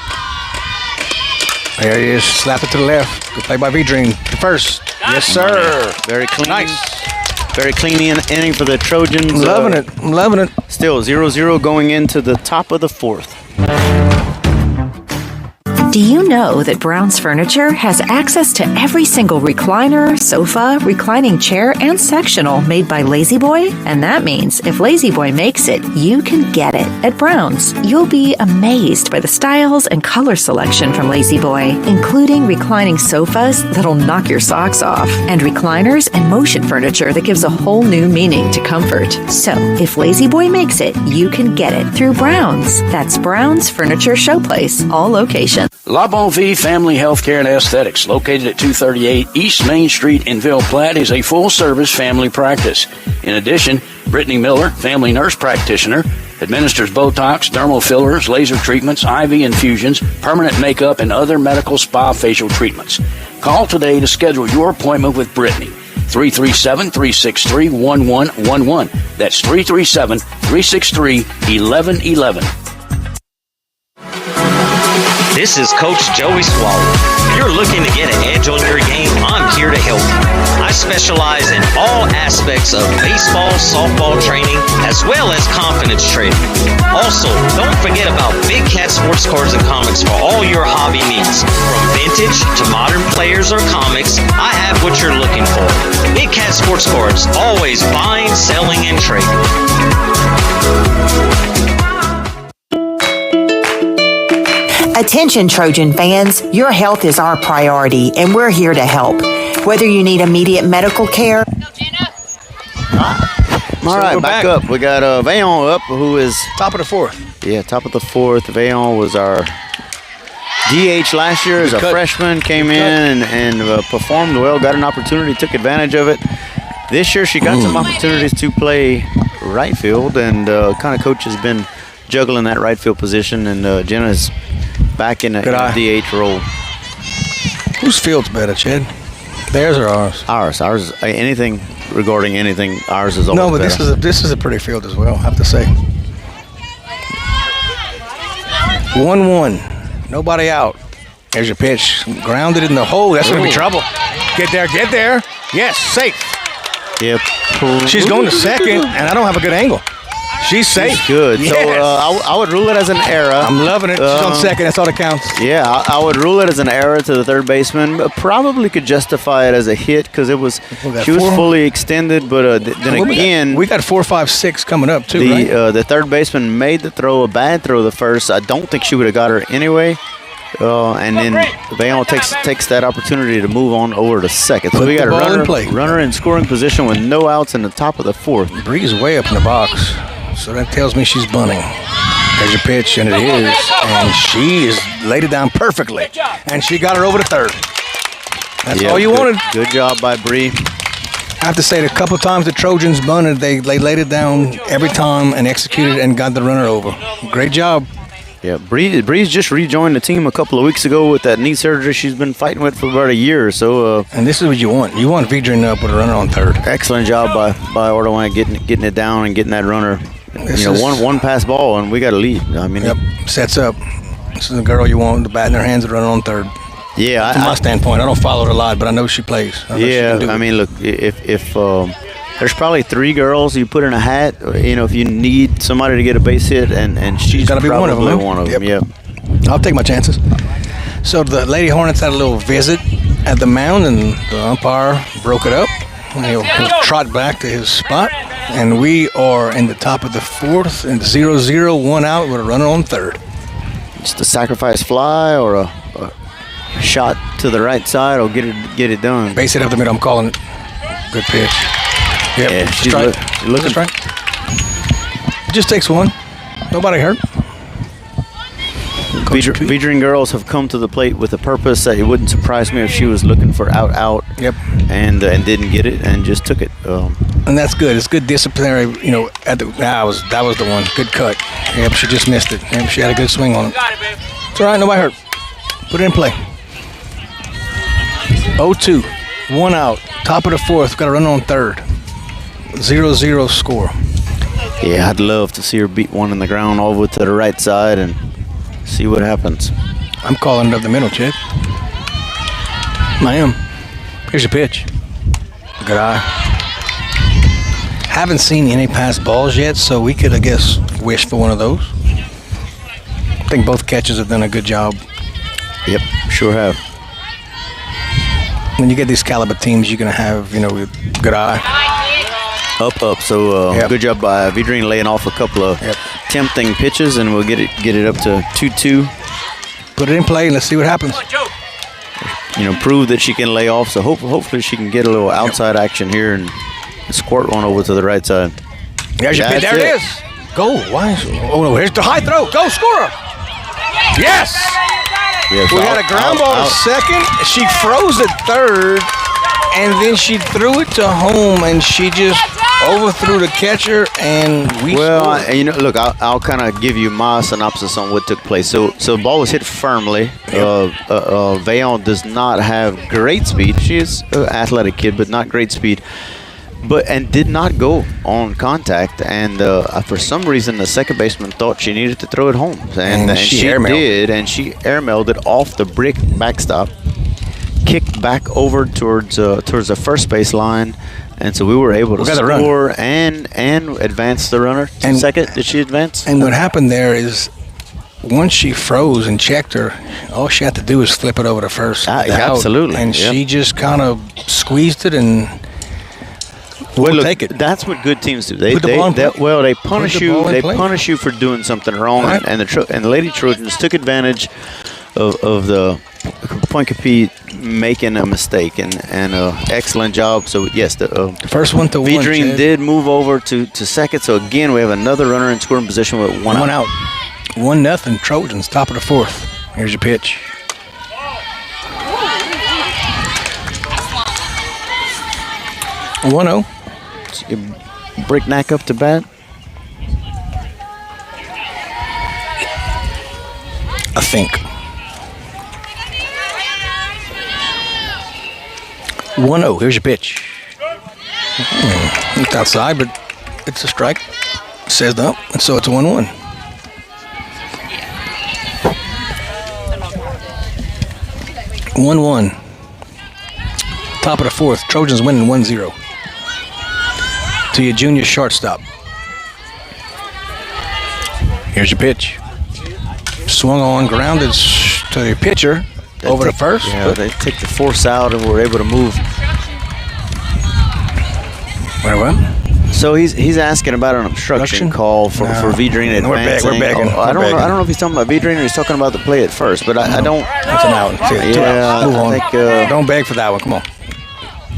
There he is. Slap it to the left. Good play by Vidrine. The first. Yes, sir. Very clean. Nice. Very clean inning for the Trojans. I'm loving it. Still 0-0 going into the top of the 4th. Do you know that Brown's Furniture has access to every single recliner, sofa, reclining chair, and sectional made by Lazy Boy? And that means if Lazy Boy makes it, you can get it at Brown's. You'll be amazed by the styles and color selection from Lazy Boy, including reclining sofas that'll knock your socks off, and recliners and motion furniture that gives a whole new meaning to comfort. So, if Lazy Boy makes it, you can get it through Brown's. That's Brown's Furniture Showplace, all locations. La Bonne Vie Family Healthcare and Aesthetics, located at 238 East Main Street in Ville Platte, is a full-service family practice. In addition, Brittany Miller, family nurse practitioner, administers Botox, dermal fillers, laser treatments, IV infusions, permanent makeup, and other medical spa facial treatments. Call today to schedule your appointment with Brittany. 337-363-1111. That's 337-363-1111. This is Coach Joey Swallow. If you're looking to get an edge on your game, I'm here to help you. I specialize in all aspects of baseball, softball training, as well as confidence training. Also, don't forget about Big Cat sports cards and comics for all your hobby needs. From vintage to modern players or comics, I have what you're looking for. Big Cat sports cards, always buying, selling, and trading. Attention Trojan fans, your health is our priority and we're here to help. Whether you need immediate medical care. All right, back up. We got Vaillant up, who is top of the 4th. Yeah, top of the 4th. Vaillant was our DH last year as a freshman, came in and performed well, got an opportunity, took advantage of it. This year she got some opportunities to play right field, and kind of coach has been juggling that right field position, and Jenna's back in a DH role. Whose field's better, Chad? Theirs or ours? Ours. Anything regarding anything, ours is always No, but better. this is a pretty field as well, I have to say. 1-1. Nobody out. There's your pitch. Grounded in the hole. That's going to be trouble. Get there. Yes, safe. Yep. She's going to second, and I don't have a good angle. She's safe. She's good. Yes. So I would rule it as an error. I'm loving it. She's on second. That's all that counts. Yeah, I would rule it as an error to the third baseman. But probably could justify it as a hit because she was fully extended. But then again, we got 4, 5, 6 coming up too. Right? The third baseman made the throw, a bad throw the first. I don't think she would have got her anyway. And then Bayonne takes that opportunity to move on over to second. So we got a runner in scoring position with no outs in the top of the fourth. Bree's way up in the box, so that tells me she's bunting. There's your pitch, and it is. And she is laid it down perfectly. And she got her over to third. That's all you wanted. Good job by Bree. I have to say, a couple of times the Trojans bunted, they laid it down every time and executed and got the runner over. Great job. Yeah, Bree's just rejoined the team a couple of weeks ago with that knee surgery she's been fighting with for about a year or so. And this is what you want. You want Vidrin up with a runner on third. Excellent job by Ordwine getting it down and getting that runner. One pass ball and we got a lead. I mean, sets up. This is the girl you want, the bat in her hands, the runner on third. Yeah, from my standpoint, I don't follow her a lot, but I know she plays. I mean, look, if there's probably 3 girls you put in a hat, if you need somebody to get a base hit, and she's got to be one of them. One of them. Yep. I'll take my chances. So the Lady Hornets had a little visit at the mound, and the umpire broke it up. And he'll trot back to his spot, and we are in the top of the fourth, and 0-0, 1 out with a runner on third. Just a sacrifice fly or a shot to the right side will get it done. Base hit up the middle. I'm calling it. Good pitch. Yep. Yeah, she's looking. Right. It just takes one. Nobody hurt. Vidrin girls have come to the plate with a purpose that it wouldn't surprise me if she was looking for out. Yep. And didn't get it and just took it. And that's good. It's good disciplinary. That was the one. Good cut. Yep. She just missed it. Yep. She had a good swing on it. It's all right. Nobody hurt. Put it in play. 0-2. 1 out. Top of the fourth. Got a runner on third. 0-0 score. Yeah, I'd love to see her beat one in the ground all the way to the right side and see what happens. I'm calling it up the middle, Chad. I am. Here's your pitch. Good eye. Haven't seen any pass balls yet, so we could, I guess, wish for one of those. I think both catchers have done a good job. Yep, sure have. When you get these caliber teams, you're going to have, good eye. Up. So good job by Vidrin laying off a couple of tempting pitches, and we'll get it up to 2-2. Put it in play, and let's see what happens. Prove that she can lay off. So hopefully she can get a little outside action here and squirt one over to the right side. There it is. Go. Why? Oh no! Here's the high throw. Go score. Yes. We had a ground ball to second. She froze at third, and then she threw it to home, and she just overthrew the catcher, and we scored. Look, I'll kind of give you my synopsis on what took place. So the ball was hit firmly. Vayon does not have great speed. She is an athletic kid, but not great speed. And did not go on contact. And for some reason, the second baseman thought she needed to throw it home. And she did, and she airmailed it off the brick backstop, kicked back over towards the first base line. And so we were able to score and advance the runner to second. Did she advance? And what happened there is once she froze and checked her, all she had to do was flip it over to first. Absolutely. And she just kind of squeezed it and take it. That's what good teams do. They punish you. They punish you for doing something wrong. Right. And the Lady Trojans took advantage of the Pointe Coupee making a mistake and excellent job. So yes, the first one to Vidrin did move over to second. So again, we have another runner in scoring position with one out. 1-0 Trojans, top of the fourth. Here's your pitch. 1-0. Bricknack up to bat. I think. 1-0. Here's your pitch. It's outside, but it's a strike. Says no, and so it's a 1-1. Top of the fourth. Trojans winning 1-0. To your junior shortstop. Here's your pitch. Swung on, grounded to the pitcher over to first. Yeah, they take the force out and we're able to move. Wait, what? So he's asking about an obstruction call for Vidrine advancing. We're begging. I don't know if he's talking about Vidrine or he's talking about the play at first, but I don't. That's an out. Yeah, Move on. I think, don't beg for that one. Come on.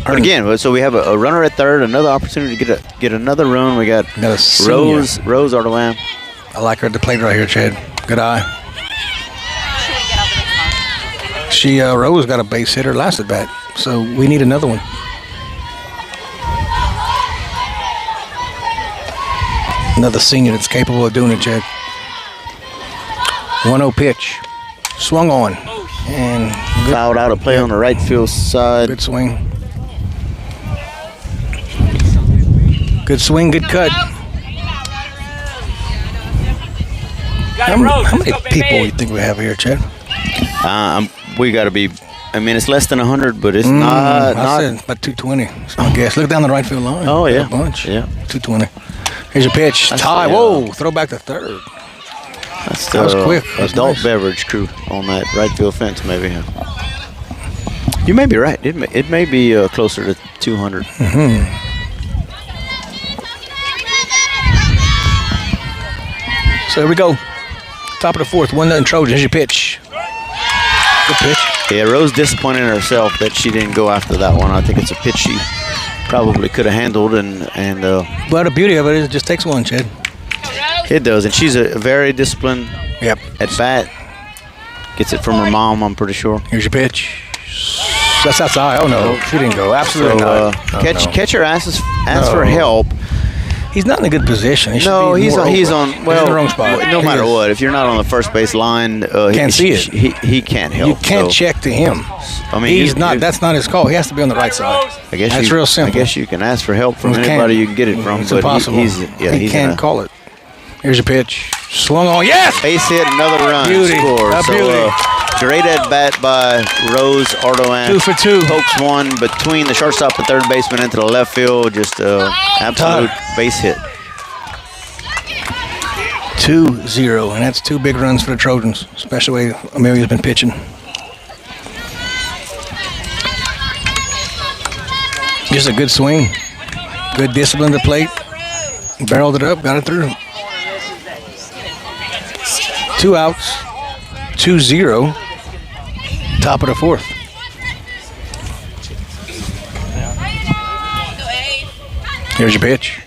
But again, so we have a runner at third, another opportunity to get another run. We got Rose Ardoin. I like her at the plate right here, Chad. Good eye. Rose got a base hitter last at bat, so we need another one. Another senior that's capable of doing it, Chad. 1-0 pitch. Swung on. And fouled out a play on the right field side. Good swing. Good swing, good cut. How many people do you think we have here, Chad? We got to be. I mean, it's less than 100, but it's not. I said about 220. It's my guess. Look down the right field line. Oh yeah, a bunch. Yeah, 220. Here's your pitch. Tie. Whoa! Throw back to third. That was quick. Adult beverage crew on that right field fence, maybe. You may be right. It may be closer to 200. So here we go. Top of the fourth, 1-0 Trojans. Here's your pitch. Good pitch. Yeah, Rose disappointed in herself that she didn't go after that one. I think it's a pitch she probably could have handled, and well, the beauty of it is it just takes one, Chad. It does, and she's a very disciplined at bat. Gets it from her mom, I'm pretty sure. Here's your pitch. That's outside. Oh no, she didn't go. Absolutely not. Catcher asks for help. He's not in a good position. He's on. Well, he's in the wrong spot. No matter what, if you're not on the first base line, can't see it. He can't help. You can't check to him. I mean, he's not. That's not his call. He has to be on the right side. I guess that's real simple. I guess you can ask for help from anybody you can get it from. It's but impossible. He can't call it. Here's your pitch. Swung on. Yes. Base hit. Another run. Beauty. Score. Beauty. Great at bat by Rose Ardoin. 2 for 2. Pokes one between the shortstop and third baseman into the left field. Just absolute base hit. 2-0, and that's 2 big runs for the Trojans, especially the way Amelia's been pitching. Just a good swing, good discipline to plate. Barreled it up, got it through. 2 outs, 2-0, top of the fourth. Here's your pitch.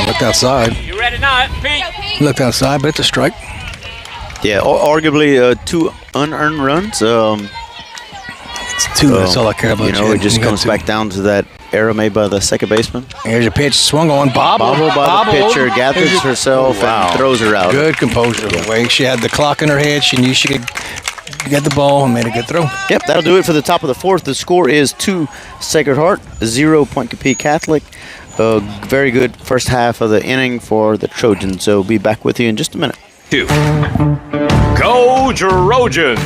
Looked outside. You ready now, Pete? Looked outside, but it's a strike. Yeah, arguably 2 unearned runs. It's 2. That's all I care about. It just comes back down to that error made by the second baseman. Here's your pitch, swung on, bobble by the pitcher, gathers herself and throws her out. Good composure. The way she had the clock in her head, she knew she could get the ball and made a good throw. Yep, that'll do it for the top of the fourth. The score is 2 Sacred Heart, 0 Pointe Coupee Catholic. Very good first half of the inning for the Trojans. So be back with you in just a minute. Go Trojans!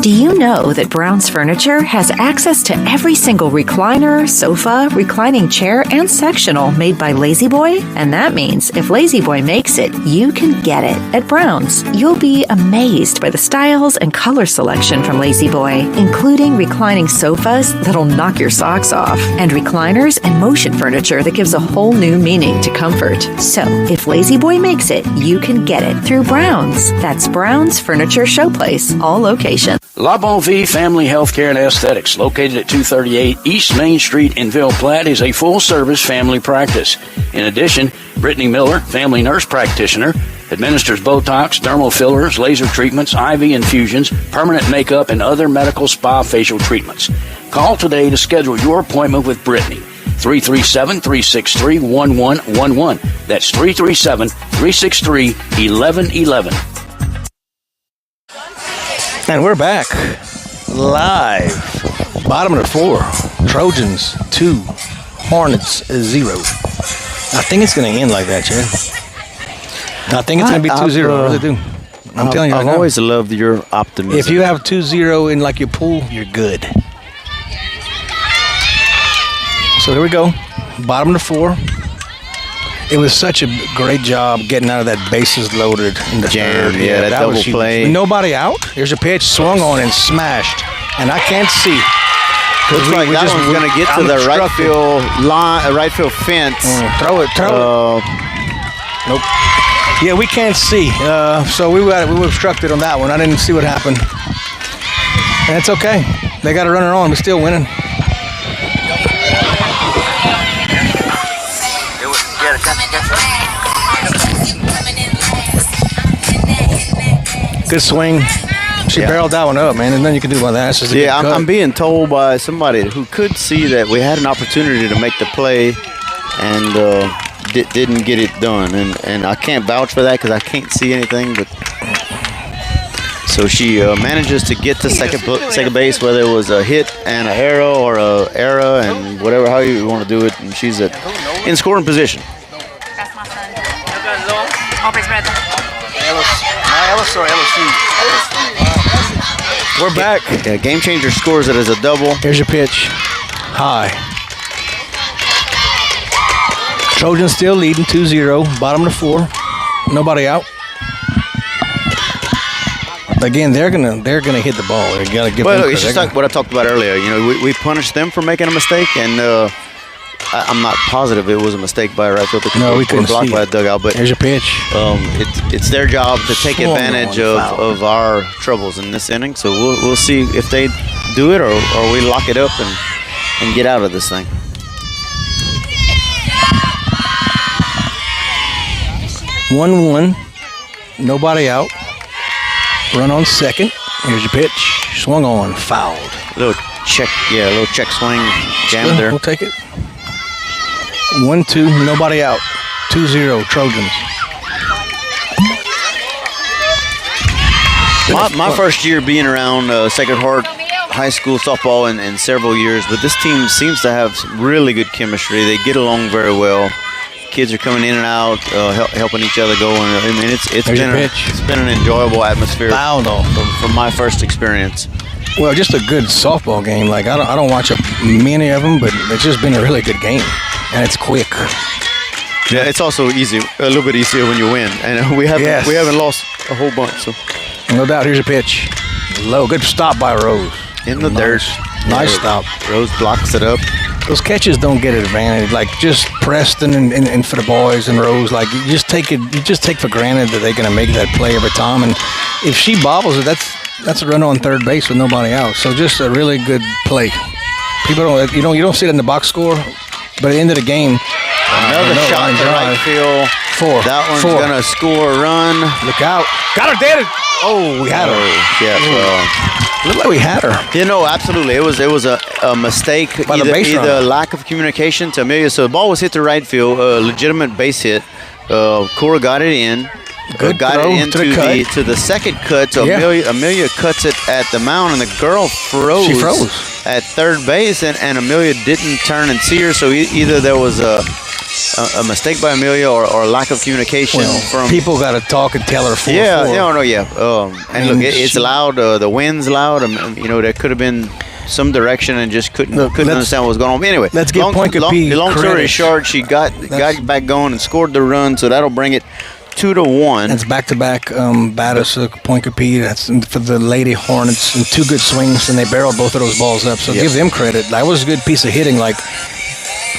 Do you know that Brown's Furniture has access to every single recliner, sofa, reclining chair, and sectional made by Lazy Boy? And that means if Lazy Boy makes it, you can get it. At Brown's, you'll be amazed by the styles and color selection from Lazy Boy, including reclining sofas that'll knock your socks off, and recliners and motion furniture that gives a whole new meaning to comfort. So, if Lazy Boy makes it, you can get it through Brown's. That's Brown's Furniture Showplace, all locations. La Bonne Vie Family Healthcare and Aesthetics, located at 238 East Main Street in Ville Platte, is a full-service family practice. In addition, Brittany Miller, family nurse practitioner, administers Botox, dermal fillers, laser treatments, IV infusions, permanent makeup, and other medical spa facial treatments. Call today to schedule your appointment with Brittany. 337-363-1111. That's 337-363-1111. And we're back live. Bottom of the 4. Trojans 2, Hornets 0. I think it's going to end like that, Chad. I think it's going to be 2-0. I really do. I'm telling you right now. I've always loved your optimism. If you have 2-0 in like your pool, you're good. So here we go. Bottom of the 4. It was such a great job getting out of that bases loaded in the jam. third. Yeah, that double was huge. play. Nobody out. Here's a pitch, swung on and smashed. And I can't see. Looks like that one's going to get to the right field line, right field fence. Throw it. Nope. Yeah, we can't see. So we were obstructed on that one. I didn't see what happened. And it's okay. They got a runner on. We're still winning. Good swing. She barreled that one up, man. And then you can do about that. It's just a good cut. I'm being told by somebody who could see that we had an opportunity to make the play and didn't get it done. And I can't vouch for that because I can't see anything. But so she manages to get to second base, whether it was a hit and an arrow or a error and whatever, how you want to do it. And she's in scoring position. That's my son. Always read that. We're back. Yeah, Game Changer scores it as a double. Here's your pitch. High. Trojans still leading 2-0. Bottom of the 4. Nobody out. Again, they're gonna hit the ball. They gotta give. Well, it's just like what I talked about earlier. You know, we punished them for making a mistake, and I'm not positive it was a mistake by a right fielder. No, we couldn't blocked see by a it. dugout. But here's your pitch. It's their job to take advantage of our troubles in this inning. So we'll see if they do it or we lock it up and get out of this thing. One. Nobody out. Run on second. Here's your pitch. Swung on. Fouled. Little check swing. Jam there. We'll take it. 1-2. Nobody out. 2-0 Trojans. My first year being around Sacred Heart High School softball in several years, but this team seems to have really good chemistry. They get along very well. Kids are coming in and out, helping each other go. And I mean, it's been an enjoyable atmosphere from my first experience. Well, just a good softball game. Like I don't watch many of them, but it's just been a really good game, and it's quick. Yeah, it's also a little bit easier when you win, and we haven't lost a whole bunch. So no doubt. Here's a pitch, low, good stop by Rose in the dirt. Nice stop. Rose blocks it up. Those catches don't get advantage. Like just Preston and for the boys and Rose, like you just take for granted that they're gonna make that play every time. And if she bobbles it, that's a run on third base with nobody out. So just a really good play. People don't you don't see it in the box score, but at the end of the game, another shot to right field. 4. That one's gonna score a run. Look out! Got her dead. Oh, we had her. Yeah. Looked like we had her. You know, absolutely. It was a mistake, by the base runner. Either lack of communication to Amelia. So the ball was hit to right field, a legitimate base hit. Cora got it in. Good got throw it into to the second cut. So Amelia cuts it at the mound, and the girl froze. She froze at third base, and Amelia didn't turn and see her. So either there was a mistake by Amelia or lack of communication from people. Got to talk and tell her. 4-4. And look, it's loud. The wind's loud. You know, there could have been some direction and just couldn't understand what was going on. Anyway, let's give Pointe Coupee long story credit. short, she got back going and scored the run. So that'll bring it 2-1. That's back-to-back batters Pointe Coupee. That's for the Lady Hornets, and 2 good swings, and they barreled both of those balls up. So give them credit. That was a good piece of hitting. Like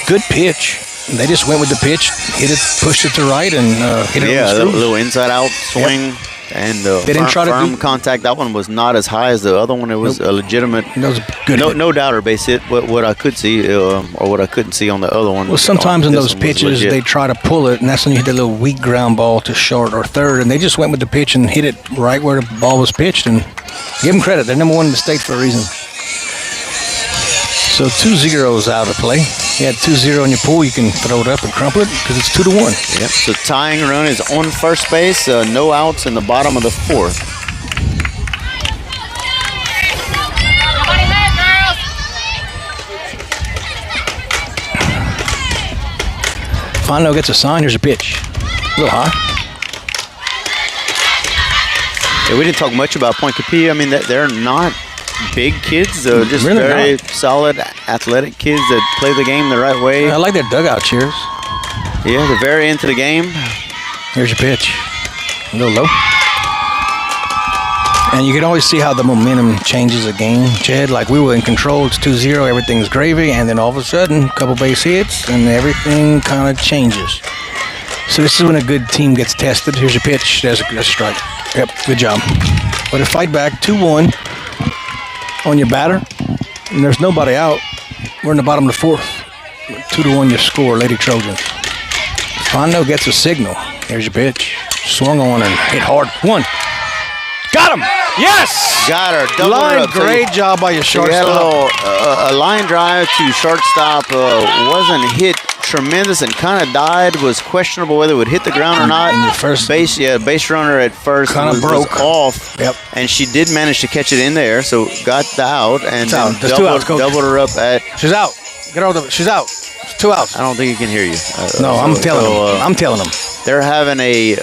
good pitch. They just went with the pitch, hit it, pushed it to right, and hit it. Yeah, a little inside-out swing. and They didn't try to firm do contact. That one was not as high as the other one. It was a legitimate, That was a good hit. no doubter base hit. What I could see, or what I couldn't see on the other one. Well, sometimes in this those one was pitches, legit. they try to pull it, and that's when you hit the little weak ground ball to short or third, and they just went with the pitch and hit it right where the ball was pitched, and give them credit. They're number one in the state for a reason. So 2-0's out of play. You had 2-0 in your pool, you can throw it up and crumple it because it's 2-1. Yep. So tying run is on first base. No outs in the bottom of the fourth. Nobody hurt, girls. Fondo gets a sign. Here's a pitch. A little high. Yeah, we didn't talk much about Pointe Coupee. I mean, they're not big kids, just Really very not. solid, athletic kids that play the game the right way. I like their dugout cheers. Yeah, they're very into the game. Here's your pitch. A little low. And you can always see how the momentum changes a game, Chad. Like we were in control, it's 2-0, everything's gravy, and then all of a sudden, a couple base hits, and everything kind of changes. So this is when a good team gets tested. Here's your pitch. There's a strike. Yep, good job. But a fight back, 2-1 on your batter, and there's nobody out. We're in the bottom of the fourth. 2-1 your score, Lady Trojans. Fondo gets a signal. Here's your pitch. Swung on and hit hard. One. Got him. Yes. Got her. Doubled Line, her up. great job by your So you had shortstop. a line drive to shortstop. Wasn't hit tremendous and kind of died. Was questionable whether it would hit the ground or not. And your first base runner at first Kinda was broke. off. Yep. And she did manage to catch it in there, so got the out and It's out. then There's 2 outs, Coach. doubled her up at. She's out. Get her. She's out. It's 2 outs. I don't think he can hear you. No, I'm telling him. I'm telling him. They're having a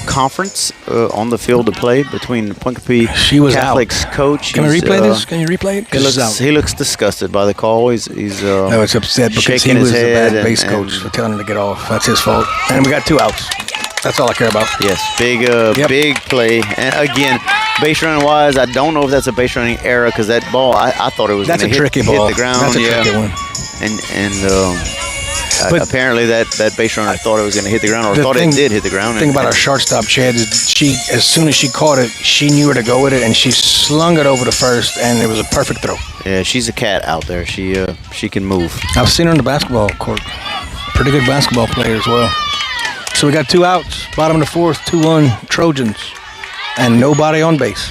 conference on the field to play between Pointe Coupee She was Catholic's coach. Can we He's, replay this? Can you replay it? 'Cause she's out. He looks disgusted by the call. He's No, it's upset because he shaking was his a head bad base coach for telling him to get off. That's his fault. And we got 2 outs. That's all I care about. Yes, big play. And again, base running wise, I don't know if that's a base running error because that ball, I thought it was That's going a to tricky hit ball. the ground. That's a tricky one. But apparently that base runner thought it was going to hit the ground or thought it did hit the ground. The thing about our shortstop, Chad, is as soon as she caught it, she knew where to go with it, and she slung it over to first, and it was a perfect throw. Yeah, she's a cat out there. She can move. I've seen her on the basketball court. Pretty good basketball player as well. So we got 2 outs, bottom of the fourth, 2-1 Trojans, and nobody on base.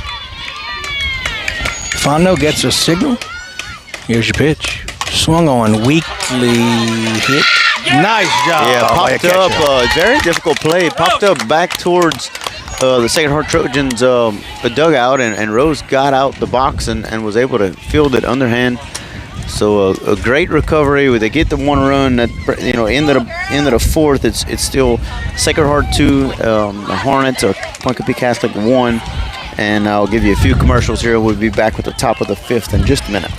Fondo gets a signal. Here's your pitch. Swung on, weakly hit. Nice job. Yeah, by popped a up. catcher. Very difficult play. Popped up back towards the Sacred Heart Trojans the dugout, and Rose got out the box and was able to field it underhand. So a great recovery. They get the 1 run. That end of the fourth. It's still Sacred Heart 2, the Hornets or Pointe Coupee Catholic 1. And I'll give you a few commercials here. We'll be back with the top of the fifth in just a minute.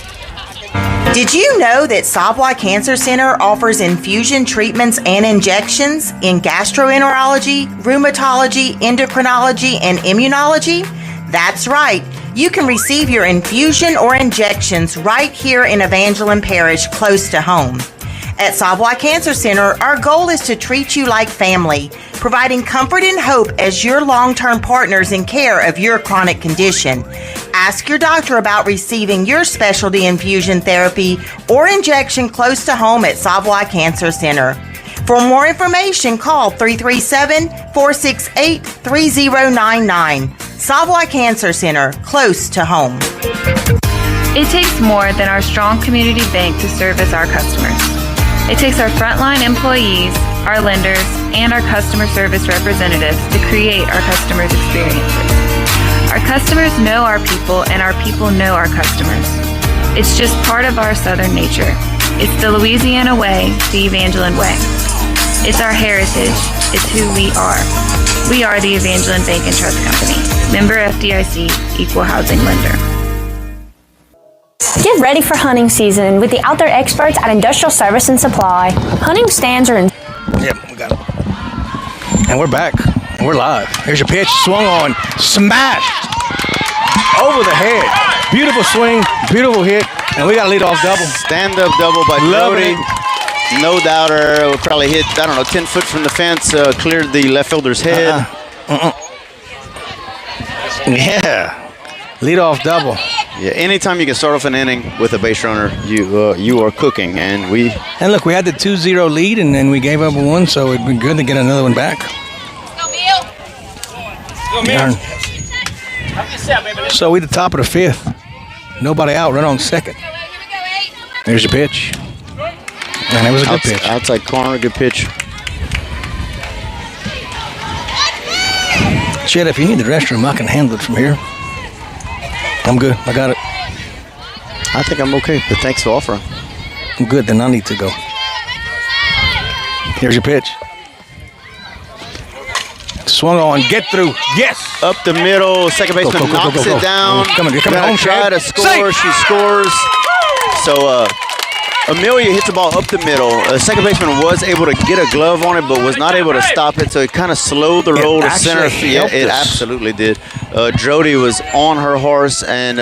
Did you know that Savoy Cancer Center offers infusion treatments and injections in gastroenterology, rheumatology, endocrinology, and immunology? That's right. You can receive your infusion or injections right here in Evangeline Parish, close to home. At Savoy Cancer Center, our goal is to treat you like family, providing comfort and hope as your long-term partners in care of your chronic condition. Ask your doctor about receiving your specialty infusion therapy or injection close to home at Savoy Cancer Center. For more information, call 337-468-3099. Savoy Cancer Center, close to home. It takes more than our strong community bank to service our customers. It takes our frontline employees, our lenders, and our customer service representatives to create our customers' experiences. Our customers know our people, and our people know our customers. It's just part of our Southern nature. It's the Louisiana way, the Evangeline way. It's our heritage. It's who we are. We are the Evangeline Bank and Trust Company. Member FDIC, Equal Housing Lender. Get ready for hunting season with the outdoor experts at Industrial Service and Supply. Hunting stands are in. Yep, we got it. And we're back. And we're live. Here's your pitch. Swung on. Smashed. Over the head. Beautiful swing. Beautiful hit. And we got a leadoff double. Stand-up double by Jody. No doubter. Will probably hit, 10 foot from the fence. Cleared the left fielder's head. Yeah. Leadoff double. Yeah, anytime you can start off an inning with a base runner, you are cooking. And we look, we had the 2-0 lead, and then we gave up one, so it'd be good to get another one back. So we the top of the fifth. Nobody out, run on second. There's your pitch. And it was a good pitch. Outside corner, good pitch. Chet, if you need the restroom, I can handle it from here. I'm good. I got it. I think I'm okay, but thanks for offering. I'm good, then I need to go. Here's your pitch. Swung on, get through. Yes! Up the middle, second baseman knocks it down. Come on, you're coming home, try to score. Safe. She scores. So Amelia hits the ball up the middle. Second baseman was able to get a glove on it, but was not able to stop it. So it kind of slowed the roll to center field. It absolutely did. Jody was on her horse and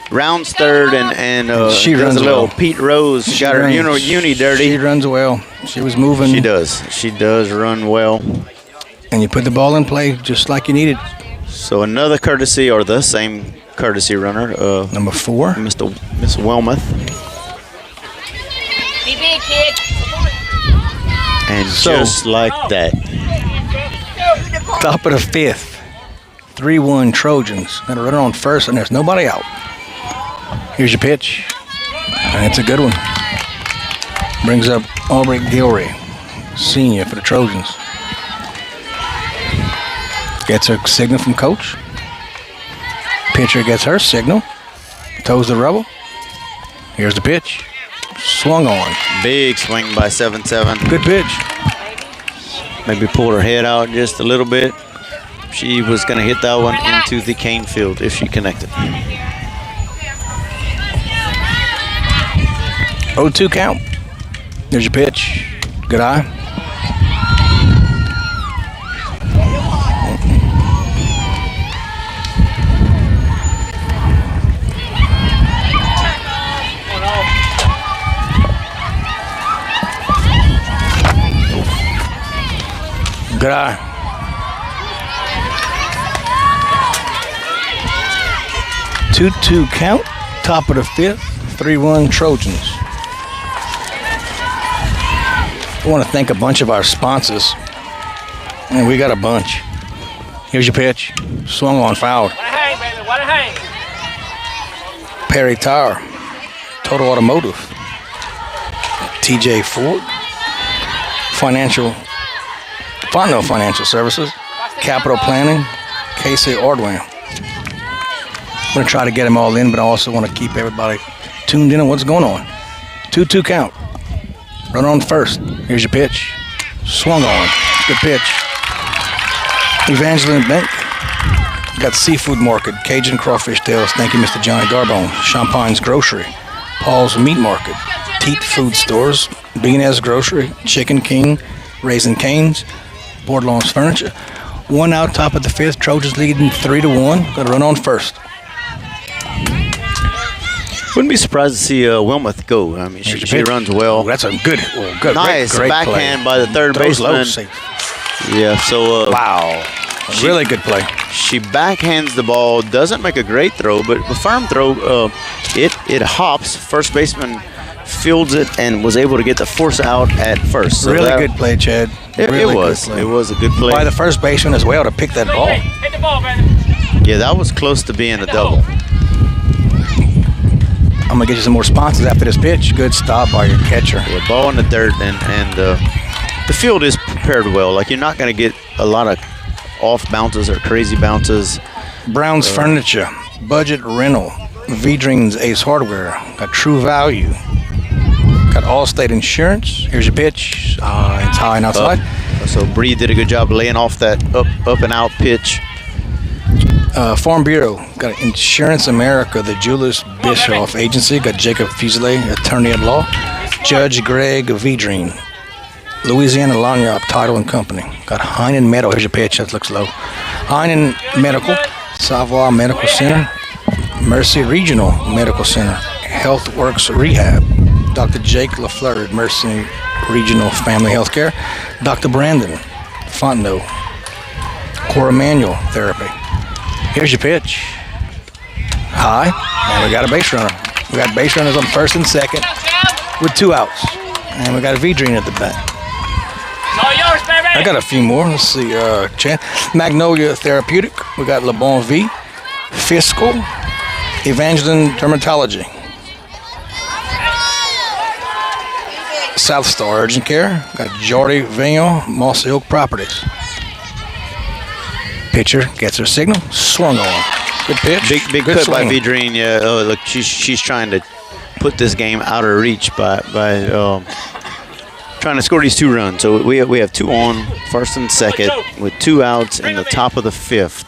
rounds third and she does runs a little well. Pete Rose. She got her uni dirty. She runs well. She was moving. She does. She does run well. And you put the ball in play just like you needed. So another courtesy, or the same courtesy runner. Number 4. Miss Wilmuth. Be big, kid. And just like that. Top of the fifth. 3-1 Trojans. Got a runner on first, and there's nobody out. Here's your pitch. And it's a good one. Brings up Aubrey Gilray, senior for the Trojans. Gets a signal from coach. Pitcher gets her signal. Toes the rubble. Here's the pitch. Swung on. Big swing by 7-7. Good pitch. Maybe pulled her head out just a little bit. She was going to hit that one into the cane field if she connected. 0-2 count. There's your pitch. Good eye. Good eye. Two count. Top of the fifth. 3-1 Trojans. I want to thank a bunch of our sponsors. And we got a bunch. Here's your pitch. Swung on, fouled. Let it hang, baby. Let it hang. Perry Tire. Total Automotive. TJ Ford. Fontenot Financial Services, Capital Planning, Casey Ordway. I'm going to try to get them all in, but I also want to keep everybody tuned in on what's going on. 2-2 count. Run on first. Here's your pitch. Swung on. Good pitch. Evangeline Bank. Got Seafood Market, Cajun Crawfish Tails. Thank you, Mr. Johnny Garbone. Champagne's Grocery. Paul's Meat Market. Teat Food Stores. Beanez Grocery. Chicken King. Raisin Canes. Bordelon's Furniture. One out, top of the fifth. Trojans leading 3-1. Got to run on first. Wouldn't be surprised to see Wilmuth go. I mean, she runs well. That's a good nice great backhand play. by the third baseman. Yeah, so wow, really good play. She backhands the ball, doesn't make a great throw, but a firm throw. It hops. First baseman fields it and was able to get the force out at first. So really good play, Chad. It was a good play by the first baseman as well to pick that ball. Hit the ball, baby. Yeah, that was close to being a double. I'm gonna get you some more sponsors after this pitch. Good stop by your catcher. Yeah, ball in the dirt, and the field is prepared well. Like, you're not gonna get a lot of off bounces or crazy bounces. Brown's Furniture, Budget Rental, V-Dreams Ace Hardware, got True Value, got Allstate Insurance. Here's your pitch. It's high and outside. So Bree did a good job laying off that up and out pitch. Farm Bureau, got Insurance America, the Julius Bischoff Agency, got Jacob Fuselier, attorney at law, Judge Greg V-Dream, Louisiana Lanyard Title and Company, got Heinen Medical. Here's your pitch, that looks low. Heinen Medical, Savoy Medical Center, Mercy Regional Medical Center, HealthWorks Rehab, Dr. Jake LaFleur at Mercy Regional Family Healthcare, Dr. Brandon Fontenot, Cora Manual Therapy, Here's your pitch. High, and we got a base runner. We got base runners on first and second with 2 outs. And we got a V-Dream at the bat. All yours, baby. I got a few more. Let's see. Magnolia Therapeutic. We got Le Bon V. Fiscal. Evangeline Dermatology. South Star Urgent Care. Got Jordy Vignon, Moss Oak Properties. Pitcher gets her signal. Swung on. Good pitch. Big Good cut swing. by Vidrine. Yeah. Oh, look, she's trying to put this game out of reach by trying to score these 2 runs. So we have 2 on, first and second, with 2 outs in the top of the 5th.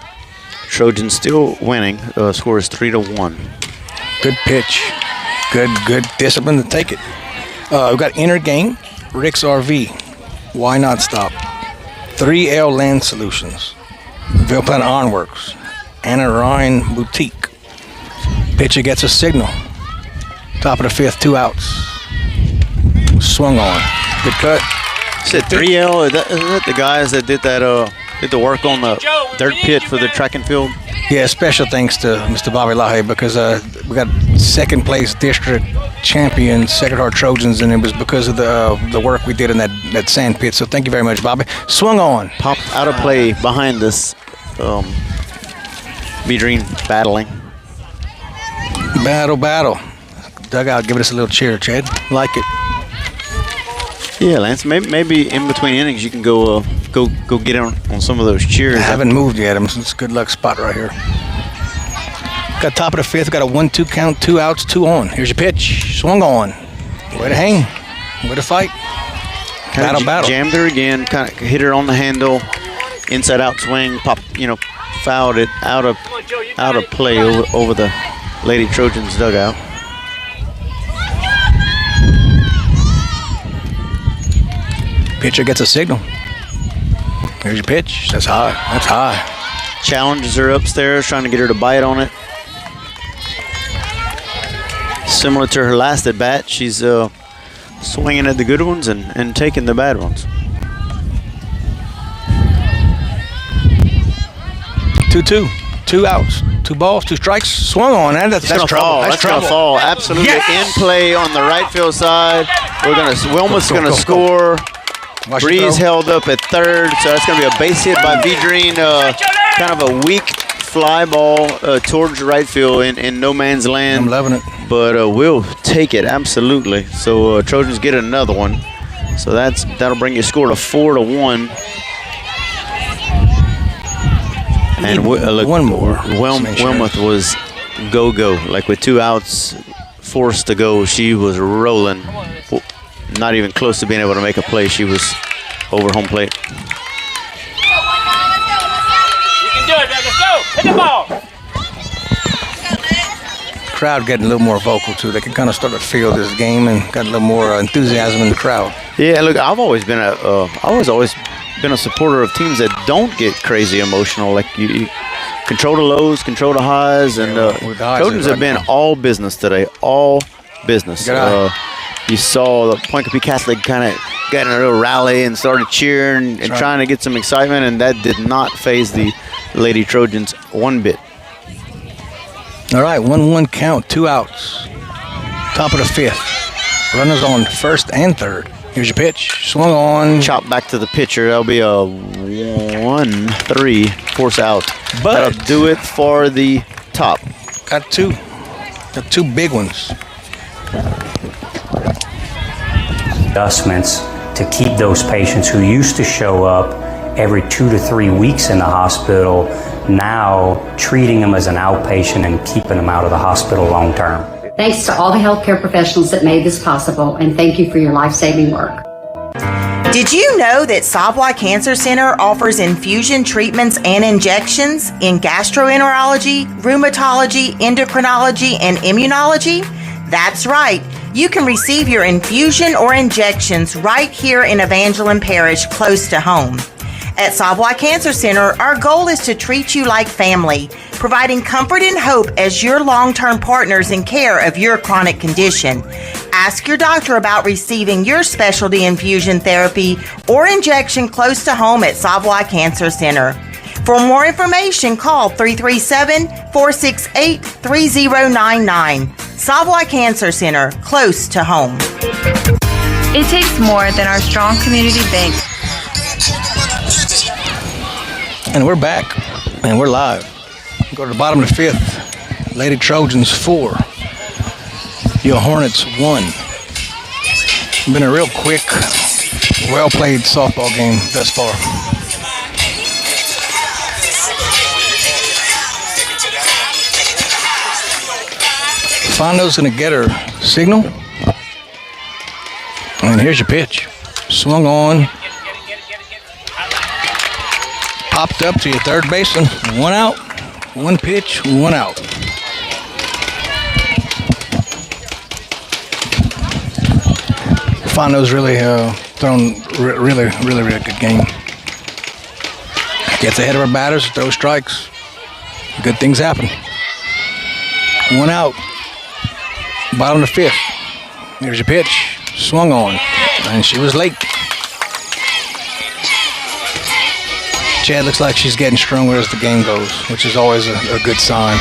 Trojans still winning. Score is 3-1. Good pitch. Good discipline to take it. We've got Inner Game, Rick's RV, Why Not Stop, 3L Land Solutions, Ville Platte Ironworks, Anna Ryan Boutique. Pitcher gets a signal. Top of the 5th, 2 outs. Swung on. Good cut. Said 3L. Isn't that the guys that did the work on the dirt pit for the track and field? Yeah, special thanks to Mr. Bobby Lahaye because we got second place district champion, Sacred Heart Trojans, and it was because of the work we did in that sand pit. So thank you very much, Bobby. Swung on. Popped out of play behind us. Vidrine battling. Battle. Dugout, give us a little cheer, Chad. Like it. Yeah, Lance. Maybe in between innings you can go get on some of those cheers. I haven't moved yet. It's a good luck spot right here. Got top of the 5th. Got a 1-2 count. 2 outs. 2 on. Here's your pitch. Swung on. Way to hang. Way to fight. Battle. Jammed her again. Kind of hit her on the handle. Inside out swing. Pop. Fouled it out of play over the Lady Trojans dugout. Pitcher gets a signal. Here's your pitch. That's high. Challenges her upstairs, trying to get her to bite on it. Similar to her last at bat, she's swinging at the good ones and taking the bad ones. 2-2. 2 outs. 2 balls, 2 strikes. Swung on. And that's trouble. That's going to fall. Absolutely. Yes! In play on the right field side. Wilma's going to score. Breeze held up at third, so that's going to be a base hit by Vidrine. Kind of a weak fly ball towards right field in no man's land. I'm loving it. But we'll take it, absolutely. So Trojans get another one. So that'll bring your score to 4-1. And look, one more. Wilmoth was go. Like with 2 outs forced to go, she was rolling. Not even close to being able to make a play. She was over home plate. You can do it, man. Let's go. Hit the ball. Crowd getting a little more vocal too. They can kind of start to feel this game and got a little more enthusiasm in the crowd. Yeah, look, I've always been a supporter of teams that don't get crazy emotional. Like you control the lows, control the highs, and Trojans have been all business today. All business. You saw the Pointe Coupee Catholic kind of got in a little rally and started cheering and trying to get some excitement, and that did not faze the Lady Trojans one bit. All right, 1-1 count, 2 outs. Top of the 5th. Runners on first and third. Here's your pitch. Swung on. Chop back to the pitcher. That'll be a 1-3 force out. But that'll do it for the top. Got 2 big ones. Adjustments to keep those patients who used to show up every 2 to 3 weeks in the hospital, now treating them as an outpatient and keeping them out of the hospital long term. Thanks to all the healthcare professionals that made this possible, and thank you for your life-saving work. Did you know that Savoy Cancer Center offers infusion treatments and injections in gastroenterology, rheumatology, endocrinology, and immunology? That's right. You can receive your infusion or injections right here in Evangeline Parish, close to home. At Savoy Cancer Center, our goal is to treat you like family, providing comfort and hope as your long-term partners in care of your chronic condition. Ask your doctor about receiving your specialty infusion therapy or injection close to home at Savoy Cancer Center. For more information, call 337-468-3099. Savoy Cancer Center, close to home. It takes more than our strong community bank. And we're back, and we're live. Go to the bottom of the fifth. Lady Trojans 4. Your Hornets 1. Been a real quick, well-played softball game thus far. Fondo's going to get her signal. And here's your pitch. Swung on. Popped up to your third baseman. 1 out. 1 pitch, 1 out. Fondo's really thrown really good game. Gets ahead of her batters, throws strikes. Good things happen. 1 out. Bottom of the fifth. Here's your pitch. Swung on. And she was late. Chad looks like she's getting stronger as the game goes, which is always a good sign.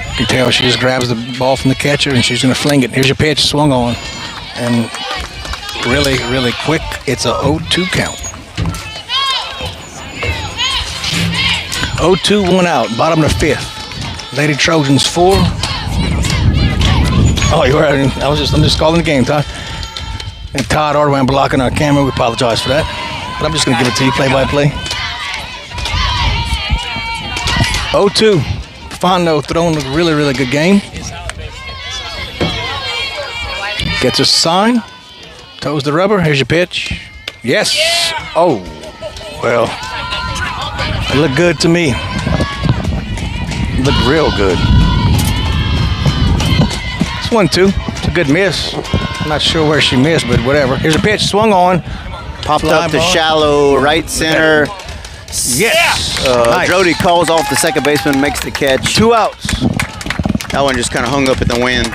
You can tell she just grabs the ball from the catcher and she's going to fling it. Here's your pitch. Swung on. And really quick. It's a 0-2 count. 0-2, 1 out. Bottom of the fifth. Lady Trojans 4. Oh, you were. I'm just calling the game, Todd. And Todd Ordway blocking our camera. We apologize for that. But I'm just going to give it to you play-by-play. 0-2. Fondo throwing a really good game. Gets a sign. Toes the rubber. Here's your pitch. Yes. Oh. Well. It looked good to me. It looked real good. It's 1-2. It's a good miss. I'm not sure where she missed, but whatever. Here's a pitch. Swung on. Popped up to shallow right center. Yes. Nice. Jody calls off the second baseman, makes the catch. 2 outs. That one just kind of hung up in the wind.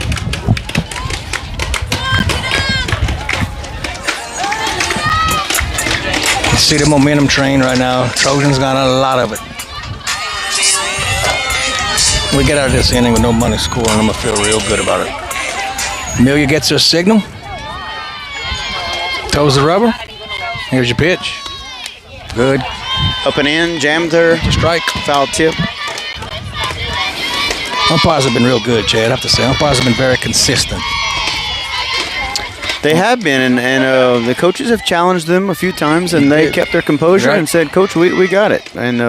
You see the momentum train right now. Trojans got a lot of it. We get out of this inning with no money scoring. I'm going to feel real good about it. Amelia gets her signal. Toes the rubber. Here's your pitch. Good. Up and in, jammed her. Strike. Foul tip. Umpires have been real good, Chad. I have to say, umpires have been very consistent. They have been, and the coaches have challenged them a few times, and they kept their composure and said, "Coach, we got it." And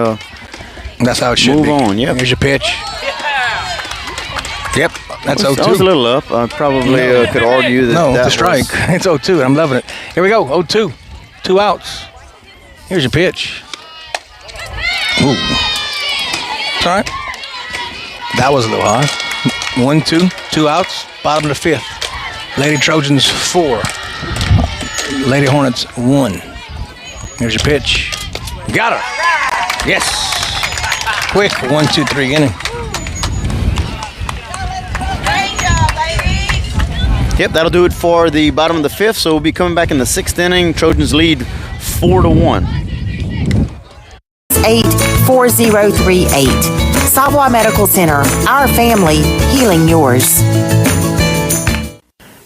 that's how it should move be. on. Yep. Here's your pitch. Yep, that's 0-2. I was a little up. I probably could argue that the strike. It's 0-2. I'm loving it. Here we go. 0-2. 2 outs. Here's your pitch. Ooh. It's all right. That was a little high. 1-2. 2 outs. Bottom of the fifth. Lady Trojans 4. Lady Hornets 1. Here's your pitch. Got her. Yes. Quick 1-2-3 inning. Yep, that'll do it for the bottom of the fifth. So we'll be coming back in the sixth inning. Trojans lead 4-1. 84038. Savoy Medical Center. Our family, healing yours.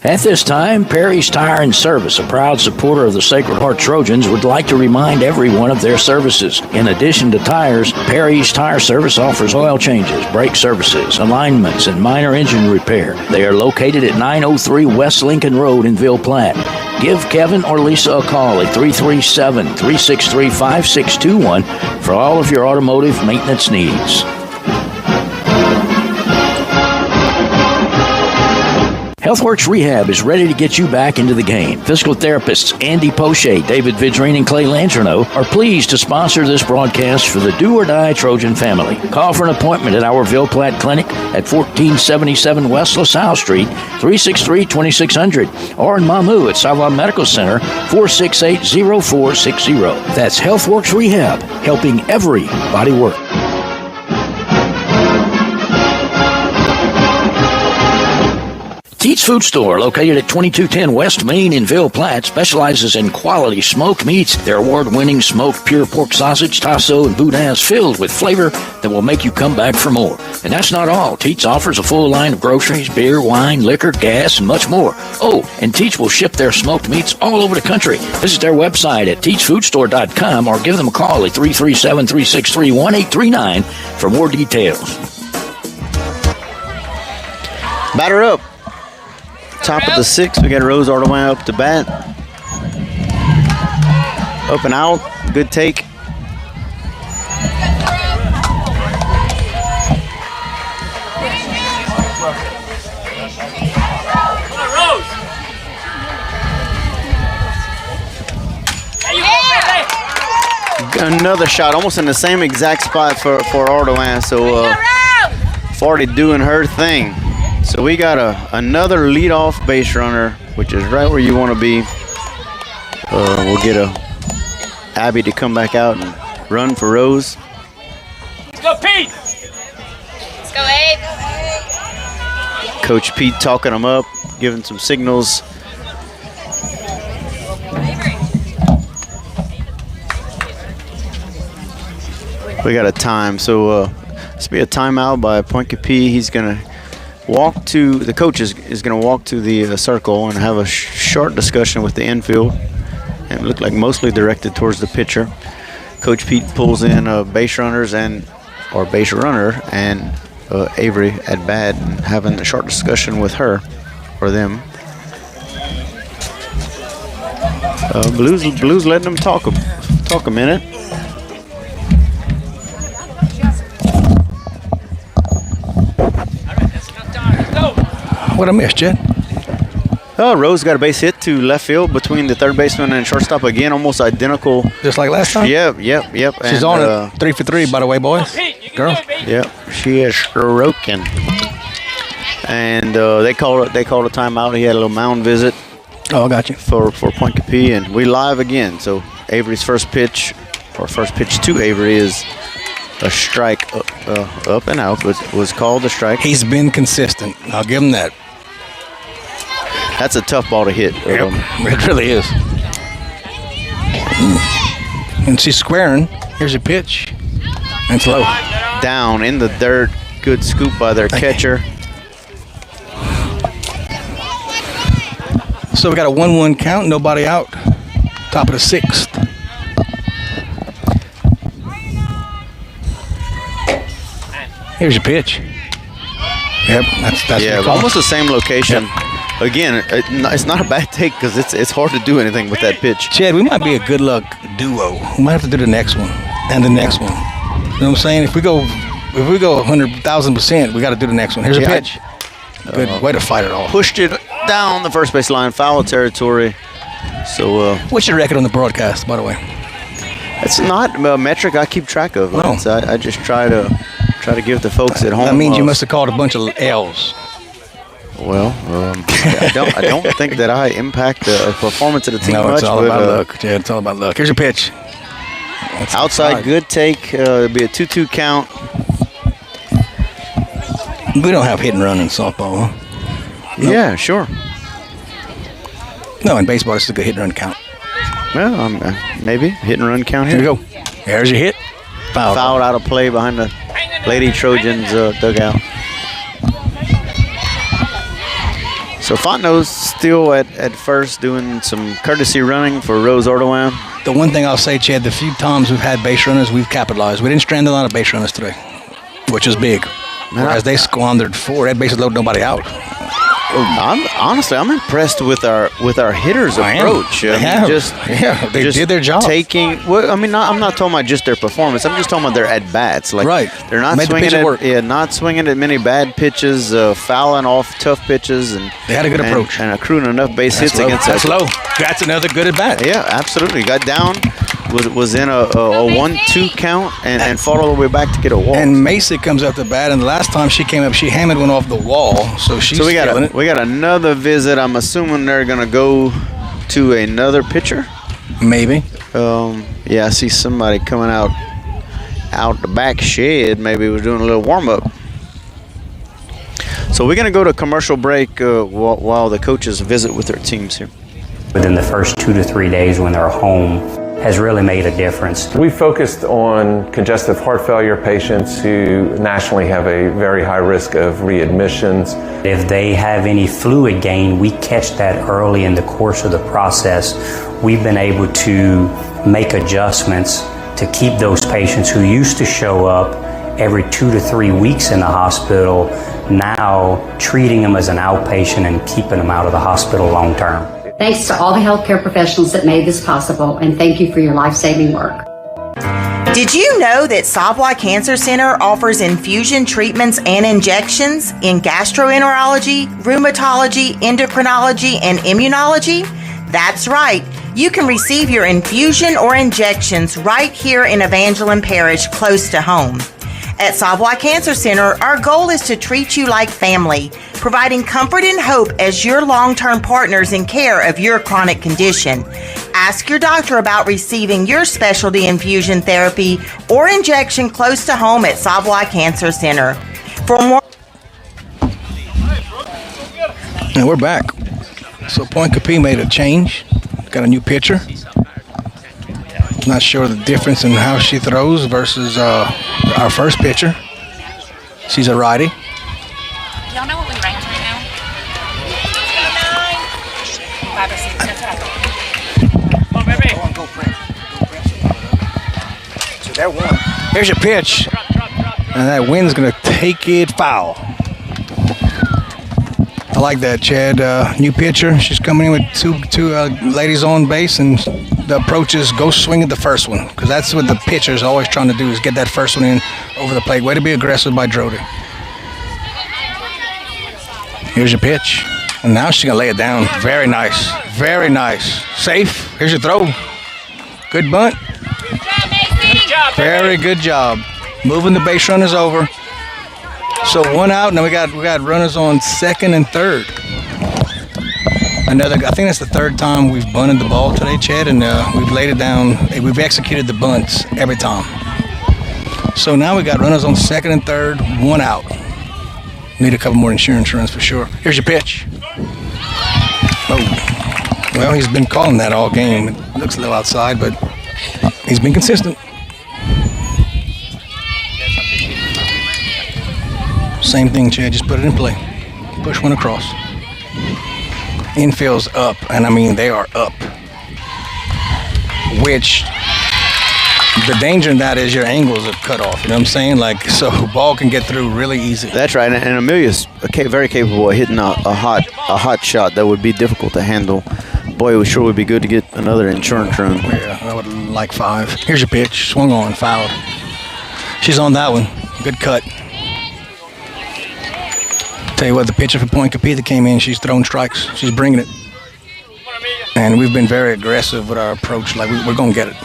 At this time, Perry's Tire and Service, a proud supporter of the Sacred Heart Trojans, would like to remind everyone of their services. In addition to tires, Perry's Tire Service offers oil changes, brake services, alignments, and minor engine repair. They are located at 903 West Lincoln Road in Ville Platte. Give Kevin or Lisa a call at 337-363-5621 for all of your automotive maintenance needs. HealthWorks Rehab is ready to get you back into the game. Physical therapists Andy Poche, David Vidrine, and Clay Langerneau are pleased to sponsor this broadcast for the Do or Die Trojan family. Call for an appointment at our Ville Platte Clinic at 1477 West LaSalle Street, 363-2600, or in Mamou at Savoy Medical Center, 468-0460. That's HealthWorks Rehab, helping everybody work. Teats Food Store, located at 2210 West Main in Ville Platte, specializes in quality smoked meats. Their award-winning smoked pure pork sausage, tasso, and boudin is filled with flavor that will make you come back for more. And that's not all. Teats offers a full line of groceries, beer, wine, liquor, gas, and much more. Oh, and Teats will ship their smoked meats all over the country. Visit their website at teatsfoodstore.com or give them a call at 337-363-1839 for more details. Batter up. Top of the 6th, we got Rose Ardoin up to bat. Up and out, good take. Another shot, almost in the same exact spot for Ardoin. So Farty doing her thing. So we got another leadoff base runner, which is right where you want to be. We'll get Abby to come back out and run for Rose. Let's go, Pete! Let's go, Abe. Coach Pete talking them up, giving some signals. We got a time, so this will be a timeout by Pointe Coupee. He's going to walk to, the coach is going to walk to the circle and have a short discussion with the infield. And it looked like mostly directed towards the pitcher. Coach Pete pulls in base runners or base runner and Avery at bat and having a short discussion with her or them. Blues letting them talk a minute. What I missed, Jed? Oh, Rose got a base hit to left field between the third baseman and shortstop again, almost identical. Just like last time? Yep. She's on it 3 for 3, by the way, boys. Girl. Yep, she is stroking. And they called a timeout. He had a little mound visit. Oh, I got you. For Pointe Coupee, and we live again. So Avery's first pitch to Avery is a strike up and out, but was called a strike. He's been consistent. I'll give him that. That's a tough ball to hit. Yep, it really is. And she's squaring. Here's a pitch. And it's low. Down in the dirt. Good scoop by their catcher. So we got a 1-1 count, nobody out. Top of the 6th. Here's your pitch. Yep, that's almost the same location. Yep. Again, it's not a bad take because it's hard to do anything with that pitch. Chad, we might be a good luck duo. We might have to do the next one and the next one. You know what I'm saying? If we go 100,000%, we got to do the next one. Here's a pitch. Good way to fight it off. Pushed it down the first base line, foul territory. So, what's your record on the broadcast, by the way? It's not a metric I keep track of. No. I just try to give the folks at home. That means you must have called a bunch of L's. Well, I don't think that I impact the performance of the team much. No, it's all about luck, Chad. It's all about luck. Here's your pitch. That's outside, good take. It'll be a 2-2 count. We don't have hit and run in softball, huh? Nope. Yeah, sure. No, in baseball, it's a good hit and run count. Well, maybe hit and run count here. Here we go. There's your hit. Fouled out of play behind the Lady Trojans dugout. So Fontenot's still at first doing some courtesy running for Rose Ardoin. The one thing I'll say, Chad, the few times we've had base runners, we've capitalized. We didn't strand a lot of base runners today, which is big. Whereas they squandered 4, had bases loaded, nobody out. I'm impressed with our hitters' approach. They did their job. I'm not talking about just their performance. I'm just talking about their at bats. Like, right. They're not swinging at many bad pitches, fouling off tough pitches, and they had a good approach and accruing enough base hits against us. That's low. That's another good at bat. Yeah, absolutely. Got down. Was in a 1-2 count and fought all the way back to get a walk. And Macy comes up to bat, and the last time she came up, she hammered one off the wall. So we got another visit. I'm assuming they're gonna go to another pitcher. Maybe. Yeah, I see somebody coming out the back shed. Maybe was doing a little warm up. So we're going to go to commercial break while the coaches visit with their teams here. Within the first 2 to 3 days when they're home has really made a difference. We focused on congestive heart failure patients who nationally have a very high risk of readmissions. If they have any fluid gain, we catch that early in the course of the process. We've been able to make adjustments to keep those patients who used to show up every 2 to 3 weeks in the hospital, now treating them as an outpatient and keeping them out of the hospital long term. Thanks to all the healthcare professionals that made this possible, and thank you for your life-saving work. Did you know that Savoy Cancer Center offers infusion treatments and injections in gastroenterology, rheumatology, endocrinology, and immunology? That's right. You can receive your infusion or injections right here in Evangeline Parish, close to home. At Savoy Cancer Center, our goal is to treat you like family, providing comfort and hope as your long-term partners in care of your chronic condition. Ask your doctor about receiving your specialty infusion therapy or injection close to home at Savoy Cancer Center. For more... And we're back. So Pointe Coupee made a change. Got a new pitcher. Not sure the difference in how she throws versus our first pitcher. She's a righty. Y'all know what we ranked right now? 5 or 6. That's what I thought. Come on, baby. Go, Brent. So that one. Here's your pitch. And that wind's going to take it foul. I like that, Chad. New pitcher. She's coming in with two ladies on base, and the approach is go swing at the first one, because that's what the pitcher is always trying to do, is get that first one in over the plate. Way to be aggressive by Drody. Here's your pitch. And now she's going to lay it down. Very nice. Very nice. Safe. Here's your throw. Good bunt. Good job, Very good job. Moving the base runners over. So one out, now we got runners on second and third. I think that's the third time we've bunted the ball today, Chad, and we've laid it down. We've executed the bunts every time. So now we got runners on second and third, one out. Need a couple more insurance runs for sure. Here's your pitch. Oh, well, he's been calling that all game. It looks a little outside, but he's been consistent. Same thing, Chad, just put it in play. Push one across. Infield's up, and I mean, they are up. Which, the danger in that is your angles are cut off, you know what I'm saying? Like, so ball can get through really easy. That's right, and Amelia's very capable of hitting a hot shot that would be difficult to handle. Boy, it sure would be good to get another insurance run. Yeah, I would like 5. Here's your pitch, swung on, fouled. She's on that one, good cut. Tell you what, the pitcher for Pointe Coupee that came in, she's throwing strikes. She's bringing it. And we've been very aggressive with our approach. Like, we're going to get it.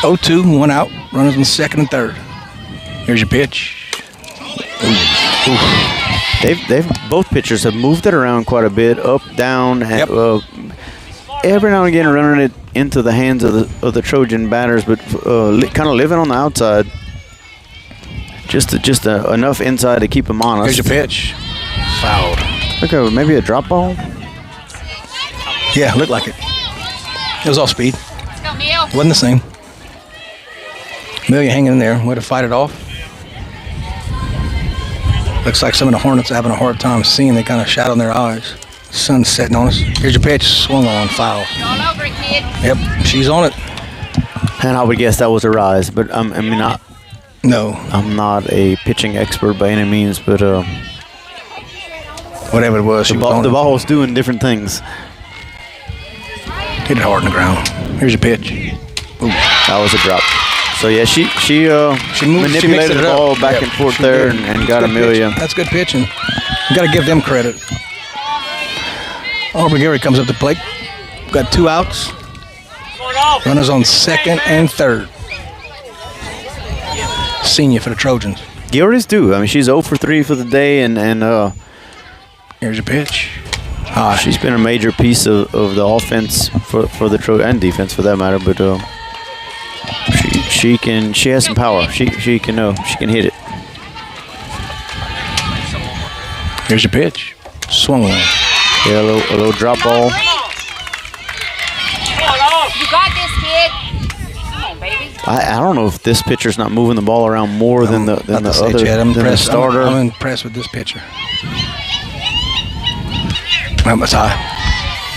0-2, one out. Runners in second and third. Here's your pitch. They've both pitchers have moved it around quite a bit, up, down, and every now and again running it into the hands of the Trojan batters, but kind of living on the outside. Just enough inside to keep them honest. Here's your pitch. Fouled. Okay, maybe a drop ball? Yeah, looked like it. It was off speed. Let's go, Neil. Wasn't the same. Amelia hanging in there. Way to fight it off. Looks like some of the Hornets are having a hard time seeing. They kind of shadow in their eyes. The sun's setting on us. Here's your pitch. Swung on. Foul. All over it, kid. Yep, she's on it. And I would guess that was a rise, but No. I'm not a pitching expert by any means, but whatever it was, the ball's doing different things. Hit it hard on the ground. Here's your pitch. Ooh. That was a drop. So yeah, she manipulated the ball back and forth there and got Amelia. Pitch. That's good pitching. You got to give them credit. Aubrey Gary comes up the plate. Got 2 outs. Runners on second and third. Senior for the Trojans. Gary's due. I mean, she's 0 for 3 for the day, and here's your pitch. She's been a major piece of the offense for the Trojans, and defense for that matter. But she has some power. She can hit it. Here's your pitch. Swung on. Yeah, a little drop ball. You got this, kid. Come on, baby. I don't know if this pitcher's not moving the ball around more than the starter. I'm impressed with this pitcher. That was high.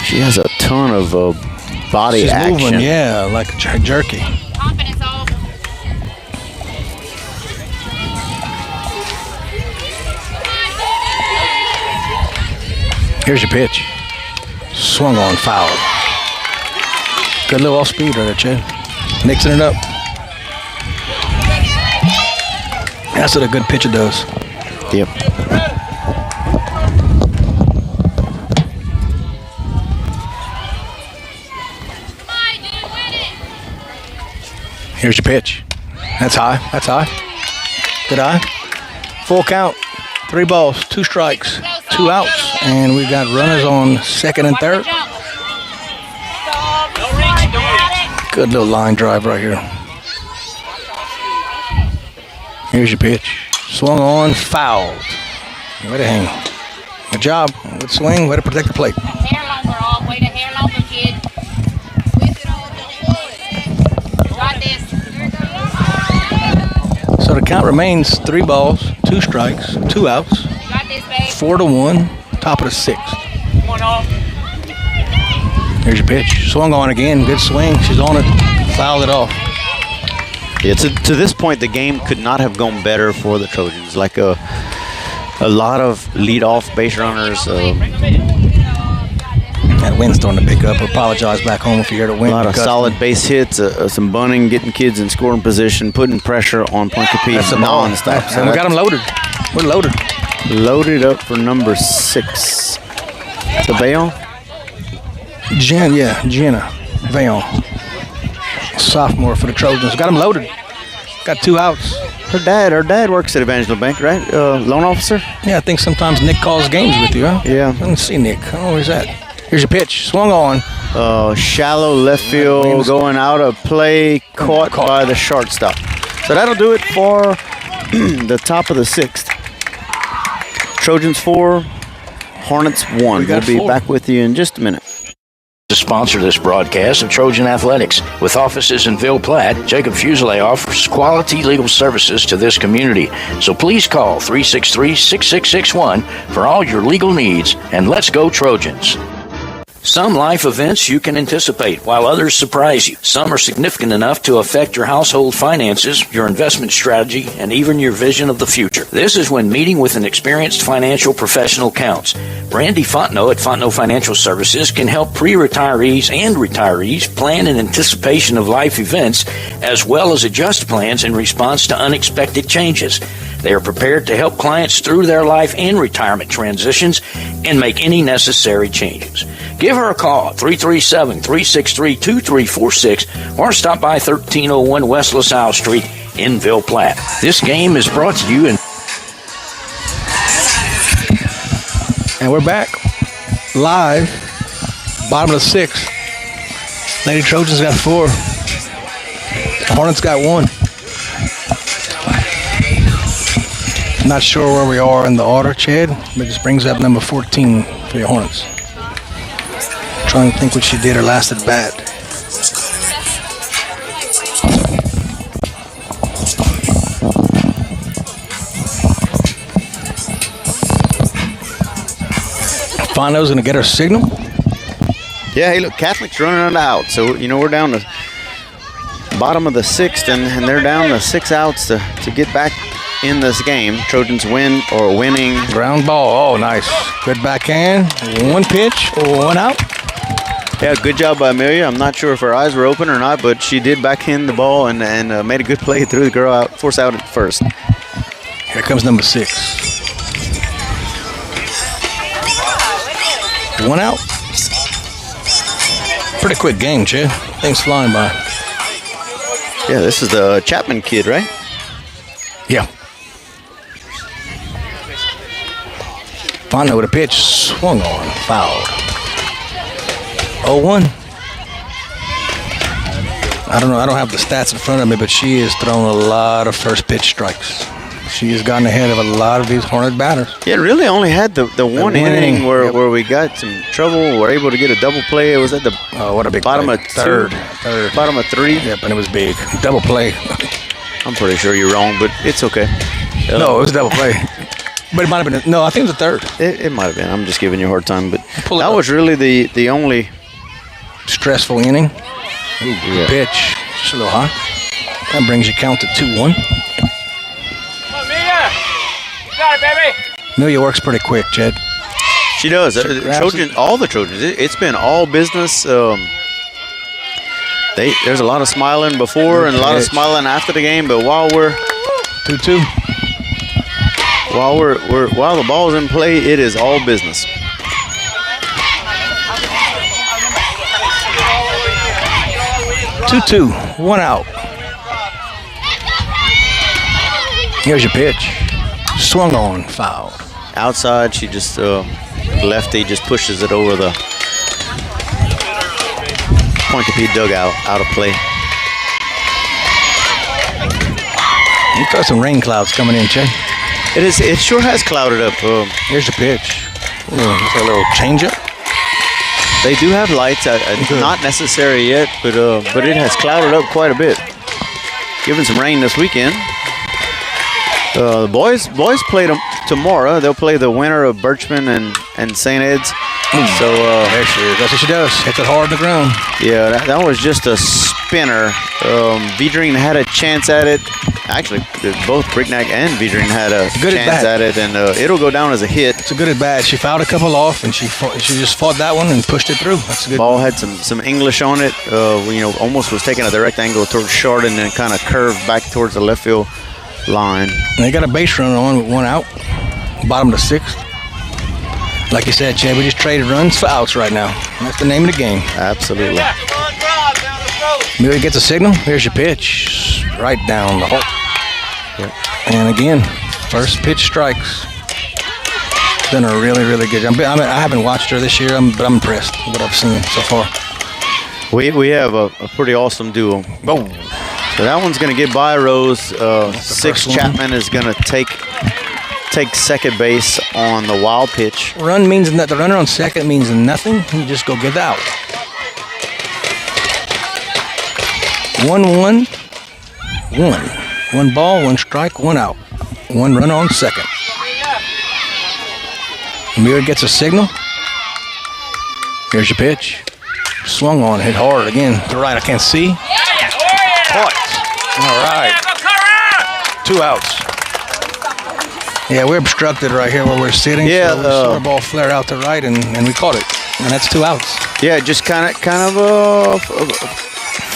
She has a ton of body She's action. moving, yeah, like a jerky. Confidence off. Here's your pitch. Swung on, foul. Good little off speed right there, Chad. Mixing it up. That's what a good pitcher does. Yep. Here's your pitch. That's high. That's high. Good eye. Full count. 3 balls, 2 strikes, 2 outs, and we've got runners on second and third. Good little line drive right here. Here's your pitch. Swung on, fouled. Way to hang. Good job. Good swing. Way to protect the plate. Hair longer off. Way to hair longer, kid. Got this. So the count remains 3 balls, 2 strikes, 2 outs. Got this, babe. 4-1, top of the 6th. Here's your pitch. Swung on again. Good swing. She's on it. Fouled it off. Yeah, to this point, the game could not have gone better for the Trojans. Like a lot of leadoff base runners. That wind's starting to pick up. Apologize back home if you hear the wind. A lot of solid base hits, some bunting, getting kids in scoring position, putting pressure on Pointe Coupee nonstop. So we got them loaded. We're loaded. Loaded up for number 6. The Vail? Jenna Vail. Sophomore for the Trojans. Got them loaded. Got 2 outs. Her dad works at Evangelo Bank, right? Loan officer? Yeah, I think sometimes Nick calls games with you, huh? Yeah. I didn't see Nick. Oh, where's that? Here's your pitch. Swung on. Shallow left field, going out of play, caught by the shortstop. So that'll do it for the top of the 6th. Trojans 4, Hornets 1. We'll be back with you in just a minute. To sponsor this broadcast of Trojan Athletics. With offices in Ville Platte, Jacob Fuselier offers quality legal services to this community. So please call 363-6661 for all your legal needs, and let's go Trojans. Some life events you can anticipate, while others surprise you. Some are significant enough to affect your household finances, your investment strategy, and even your vision of the future. This is when meeting with an experienced financial professional counts. Brandy Fontenot at Fontenot Financial Services can help pre-retirees and retirees plan in anticipation of life events, as well as adjust plans in response to unexpected changes. They are prepared to help clients through their life and retirement transitions and make any necessary changes. Give her a call at 337-363-2346 or stop by 1301 West LaSalle Street in Ville Platte. This game is brought to you in... And we're back live, bottom of the 6th. Lady Trojans got 4. Hornets got 1. Not sure where we are in the order, Chad, but this brings up number 14 for your Hornets. Trying to think what she did her last at bat. Fondo's going to get her signal. Yeah, hey, look, Catholic's running it out. So, we're down to bottom of the 6th, and they're down to 6 outs to get back in this game. Trojans winning. Ground ball. Oh, nice. Good backhand. 1 pitch, 1 out. Yeah, good job by Amelia. I'm not sure if her eyes were open or not, but she did backhand the ball and made a good play, threw the girl out, force out at first. Here comes number 6. 1 out. Pretty quick game, Chad. Things flying by. Yeah, this is the Chapman kid, right? Yeah. Fondo with a pitch, swung on, fouled. 0-1. I don't know. I don't have the stats in front of me, but she has thrown a lot of first pitch strikes. She has gotten ahead of a lot of these Hornet batters. Yeah, it really only had the one inning where we got some trouble. We're able to get a double play. It was at the what a big bottom play. of third, bottom of 3. Yep, and it was big. Double play. I'm pretty sure you're wrong, but it's okay. No, it was a double play. But it might have been. No, I think it was a third. It might have been. I'm just giving you a hard time, but that was really the only stressful inning. Yeah. Pitch. Just a little high. That brings you count to 2-1. Got it, baby. Amelia works pretty quick, Jed. She does. Trojans, all the Trojans. It's been all business. There's a lot of smiling before and a lot of smiling after the game. But while we're 2-2, while the ball's in play, it is all business. Two, 1 out. Here's your pitch. Swung on, fouled. Outside, she just lefty just pushes it over the Pointe Coupee dugout, out of play. You've got some rain clouds coming in, Che. It sure has clouded up. Here's the pitch. It's a little changeup. They do have lights. Not necessary yet, but it has clouded up quite a bit. Given some rain this weekend. The boys play them tomorrow. They'll play the winner of Birchman and St. Ed's. So there she is. That's what she does. Hits it hard to the ground. Yeah, that was just a spinner. Vidrine had a chance at it. Actually, both Brignac and Vidrine had a chance at it, and it'll go down as a hit. It's a good at bat. She fouled a couple off, and she just fought that one and pushed it through. That's a good ball. Had some English on it. Almost was taking a direct angle towards short and then kind of curved back towards the left field line. And they got a base runner on with 1 out, bottom of the 6th. Like you said, Chad, we just traded runs for outs right now. That's the name of the game. Absolutely. Amelia gets a signal. Here's your pitch. Right down the hole. Yep. And again, first pitch strikes. Done a really, really good job. I haven't watched her this year, but I'm impressed with what I've seen so far. We have a pretty awesome duo. Boom. So that one's going to get by Rose. 6 Chapman is going to take second base on the wild pitch. Run means that the runner on second means nothing. You just go get the out. 1-1. 1 ball, 1 strike, 1 out. 1 run on second. Amelia gets a signal. Here's your pitch. Swung on, hit hard again to right. I can't see. Caught. All right. 2 outs. Yeah, we're obstructed right here where we're sitting. Yeah, so we saw the ball flare out to right, and we caught it. And that's 2 outs. Yeah, just kind of a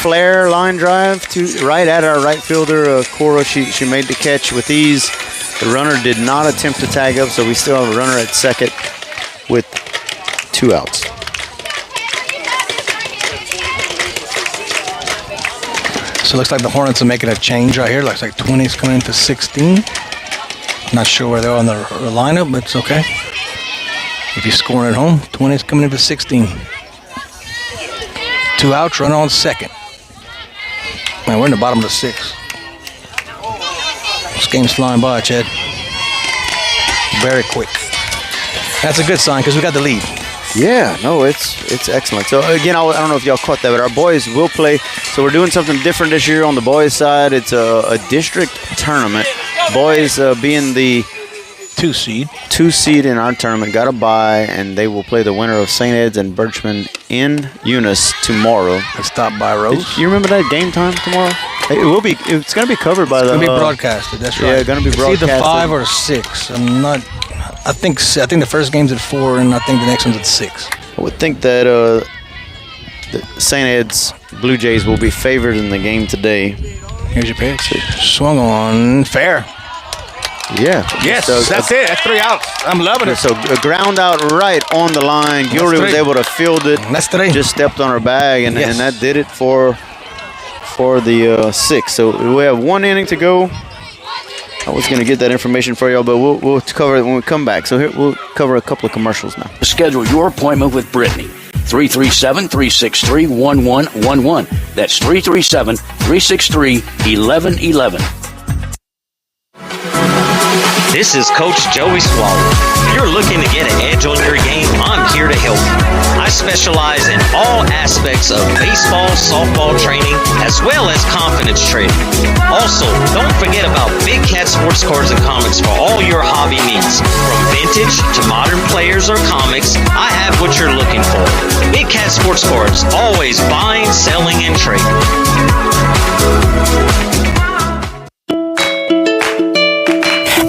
flare line drive to right at our right fielder, Cora. She made the catch with ease. The runner did not attempt to tag up, so we still have a runner at second with 2 outs. So it looks like the Hornets are making a change right here. Looks like 20's coming into 16. Not sure where they're on the lineup, but it's okay. If you're scoring at home, 20's coming in for 16. 2 outs, run on second. Man, we're in the bottom of the 6th. This game's flying by, Chad. Very quick. That's a good sign because we got the lead. Yeah, no, it's excellent. So again, I don't know if y'all caught that, but our boys will play. So we're doing something different this year on the boys' side. It's a district tournament. Boys being the 2 seed. 2 seed in our tournament got a bye, and they will play the winner of St. Ed's and Birchman in Eunice tomorrow. Let's stop by Rose. You remember that game time tomorrow? It will be. It's going to be covered by the. It's going to be broadcasted. That's right. Yeah, going to be broadcasted. It's either 5 or 6. I'm not. I think the first game's at 4, and I think the next one's at 6. I would think that the St. Ed's Blue Jays will be favored in the game today. Here's your pitch. Swung on. Fair. Yeah. Yes, that's it. That's 3 outs. I'm loving it. So a ground out right on the line. Gilry was able to field it. That's 3. Just stepped on her bag, and that did it for the 6. So we have 1 inning to go. I was going to get that information for y'all, but we'll cover it when we come back. So here we'll cover a couple of commercials now. Schedule your appointment with Brittany. 337-363-1111. That's 337-363-1111. This is Coach Joey Swallow. If you're looking to get an edge on your game, I'm here to help you. I specialize in all aspects of baseball, softball training, as well as confidence training. Also, don't forget about Big Cat sports cards and comics for all your hobby needs. From vintage to modern players or comics, I have what you're looking for. Big Cat sports cards, always buying, selling, and trading.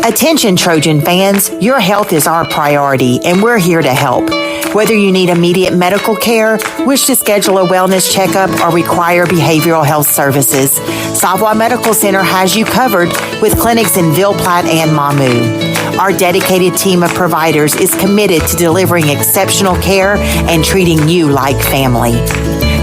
Attention Trojan fans, your health is our priority and we're here to help. Whether you need immediate medical care, wish to schedule a wellness checkup, or require behavioral health services, Savoy Medical Center has you covered with clinics in Ville Platte and Mamou. Our dedicated team of providers is committed to delivering exceptional care and treating you like family.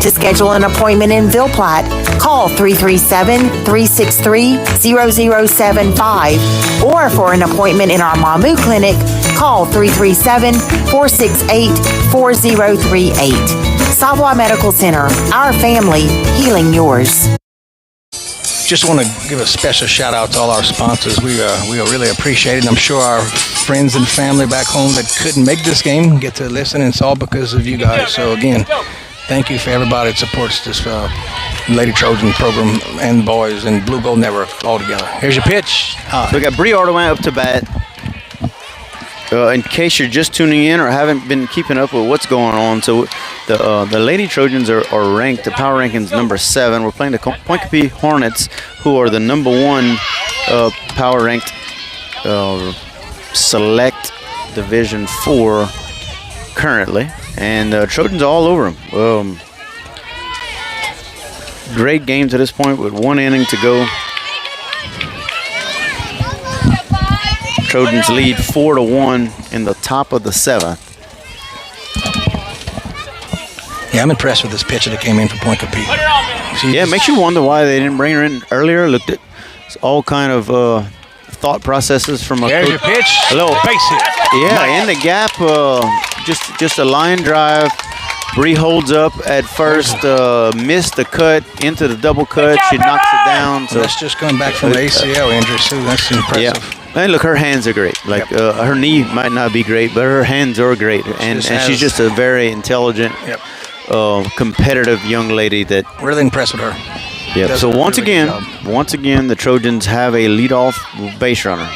To schedule an appointment in Ville Platte, call 337-363-0075, or for an appointment in our Mamou clinic, call 337-468-4038. Savoy Medical Center, our family, healing yours. Just want to give a special shout out to all our sponsors. We really appreciate it. I'm sure our friends and family back home that couldn't make this game get to listen, and it's all because of you guys. So again, thank you for everybody that supports this Lady Trojan program and boys and Blue Gold Network all together. Here's your pitch. We got Bree Ardoin up to bat. In case you're just tuning in or haven't been keeping up with what's going on, so the Lady Trojans are ranked, the power rankings number 7. We're playing the Pointe Coupee Hornets, who are the number 1 power ranked select Division 4 currently, and Trojans all over them. Great game to this point with 1 inning to go. Trojans lead 4-1 in the top of the 7th. Yeah, I'm impressed with this pitcher that came in for Pointe Coupee. Yeah, it makes you wonder why they didn't bring her in earlier. Looked at all kind of thought processes from a There's your pitch. Hello. Base hit. Yeah, Nice. in the gap, just a line drive. Bree holds up at first, missed the cut into the double cut. She knocks it down. So that's just coming back from the ACL injury, so that's impressive. Yeah. And look, her hands are great. Like her knee might not be great, but her hands are great. And she's just a very intelligent, competitive young lady that really impressed with her. Yeah. So once again, the Trojans have a leadoff base runner.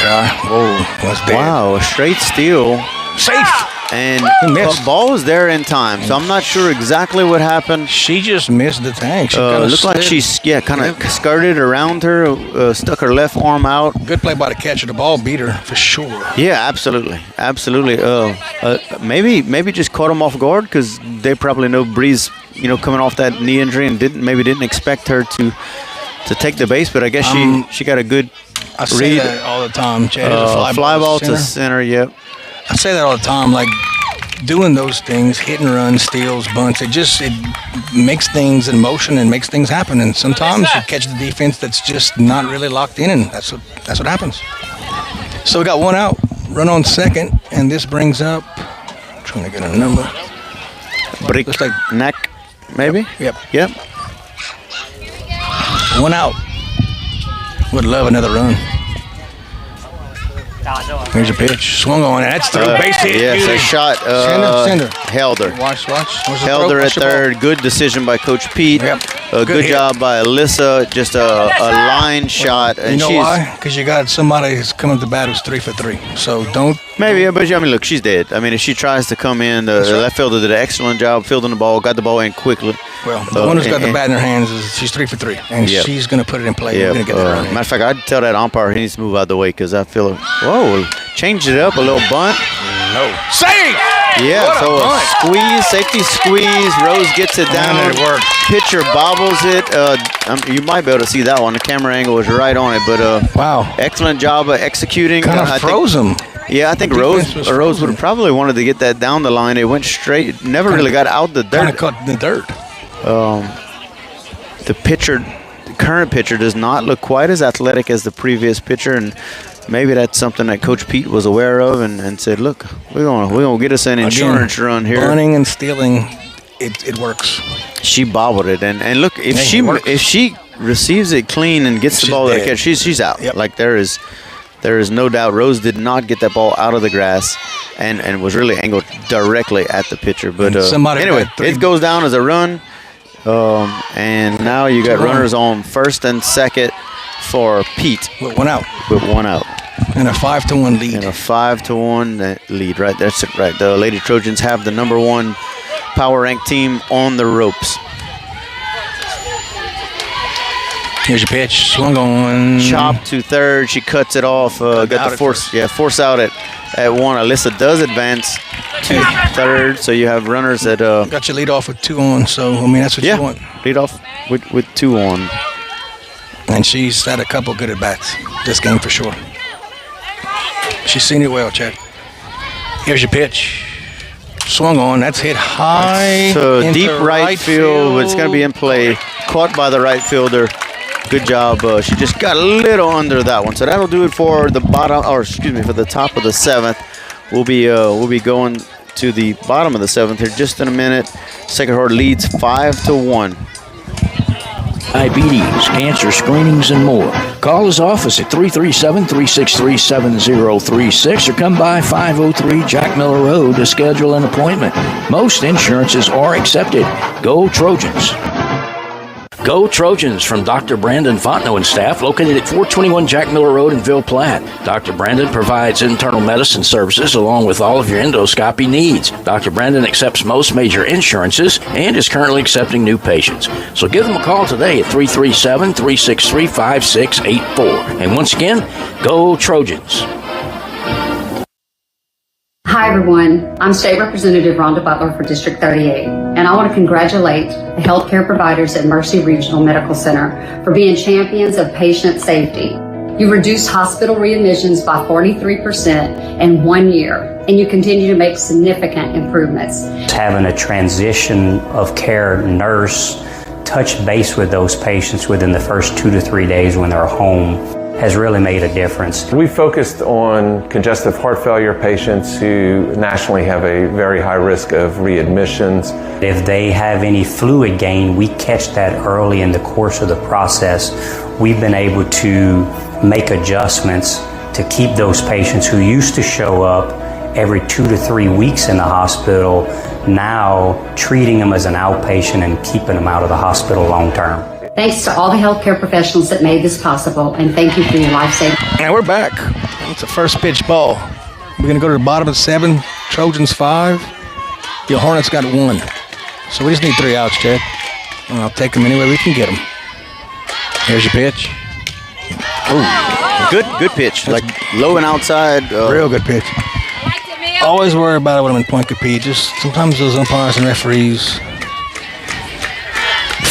Whoa, that's dead. Wow, a straight steal. Safe. And the ball was there in time, so I'm not sure exactly what happened. She just missed the tank. She looked like she kind of skirted around her, stuck her left arm out. Good play by the catcher. The ball beat her for sure. Yeah, absolutely. Maybe just caught them off guard because they probably know Bree's, coming off that knee injury and didn't expect her to take the base. But I guess she got a good I say that all the time. Chad, fly ball to center. Yep. I say that all the time. Like doing those things, hit and run, steals, bunts. It makes things in motion and makes things happen. And sometimes you catch the defense that's just not really locked in, and that's what happens. So we got 1 out, run on second, and this brings up. I'm trying to get a number. Brick looks like neck, maybe. Yep. 1 out. Would love another run. Here's a pitch. Swung on. That's through. Base hit. Yes, a shot. Sender. Held her. Watch. Held her at third. Good decision by Coach Pete. Yep. Good job by Alyssa. Just a line shot. And you know why? Because you got somebody who's coming to bat who's 3 for 3. So don't. Maybe, but look, she's dead. I mean, if she tries to come in, the left fielder did an excellent job fielding the ball, got the ball in quickly. Well, the one who's got the bat in her hands she's 3 for 3, and she's going to put it in play. Yeah. We're going to get that run in. Matter of fact, I'd tell that umpire he needs to move out of the way because I feel changed it up a little bunt. No. Save! Yeah, what so a squeeze, safety squeeze. Rose gets it down. And it worked. Pitcher bobbles it. You might be able to see that one. The camera angle was right on it, but wow, excellent job of executing. Kind of froze him. Yeah, I think Rose would have probably wanted to get that down the line. It went straight. Never really got out the dirt. Kind of caught the dirt. The current pitcher does not look quite as athletic as the previous pitcher, and maybe that's something that Coach Pete was aware of and said, look, we're gonna get us an insurance run here. Bunting and stealing, it works. She bobbled it, and look, if she receives it clean and gets the ball to the catch, she's out. Yep. Like there is no doubt. Rose did not get that ball out of the grass and was really angled directly at the pitcher. But anyway, it goes down as a run. And now you got runners on first and second for Pete. With one out. And a 5-1 lead. And a 5-1 lead, right? That's it, right. The Lady Trojans have the number 1 power ranked team on the ropes. Here's your pitch. Swung on. Chop to third. She cuts it off. Got the force out at 1. Alyssa does advance to third. So you have runners that got your lead off with 2 on. So I mean that's what you want. Lead off with 2 on. And she's had a couple good at bats this game for sure. She's seen it well, Chad. Here's your pitch. Swung on. That's hit high. So deep right field. It's going to be in play. Caught by the right fielder. Good job. She just got a little under that one. So that'll do it for the for the top of the 7th. We'll be going to the bottom of the 7th here just in a minute. Sacred Heart leads 5-1. Diabetes, cancer screenings, and more. Call his office at 337-363-7036 or come by 503 Jack Miller Road to schedule an appointment. Most insurances are accepted. Go Trojans. Go Trojans from Dr. Brandon Fontenot and staff, located at 421 Jack Miller Road in Ville Platte. Dr. Brandon provides internal medicine services along with all of your endoscopy needs. Dr. Brandon accepts most major insurances and is currently accepting new patients. So give them a call today at 337-363-5684. And once again, Go Trojans. Hi everyone, I'm State Representative Rhonda Butler for District 38, and I want to congratulate the healthcare providers at Mercy Regional Medical Center for being champions of patient safety. You reduced hospital readmissions by 43% in 1 year, and you continue to make significant improvements. Having a transition of care nurse touch base with those patients within the first 2 to 3 days when they're home has really made a difference. We focused on congestive heart failure patients who nationally have a very high risk of readmissions. If they have any fluid gain, we catch that early in the course of the process. We've been able to make adjustments to keep those patients who used to show up every 2 to 3 weeks in the hospital, now treating them as an outpatient and keeping them out of the hospital long term. Thanks to all the healthcare professionals that made this possible, and thank you for your life-saving. And we're back. It's a first pitch ball. We're going to go to the bottom of 7, Trojans 5. Your Hornets got 1. So we just need 3 outs, Chad. And I'll take them any way we can get them. Here's your pitch. Ooh, good pitch. Like low and outside. Real good pitch. Always worry about it when I'm in Pointe Coupee. Just sometimes those umpires and referees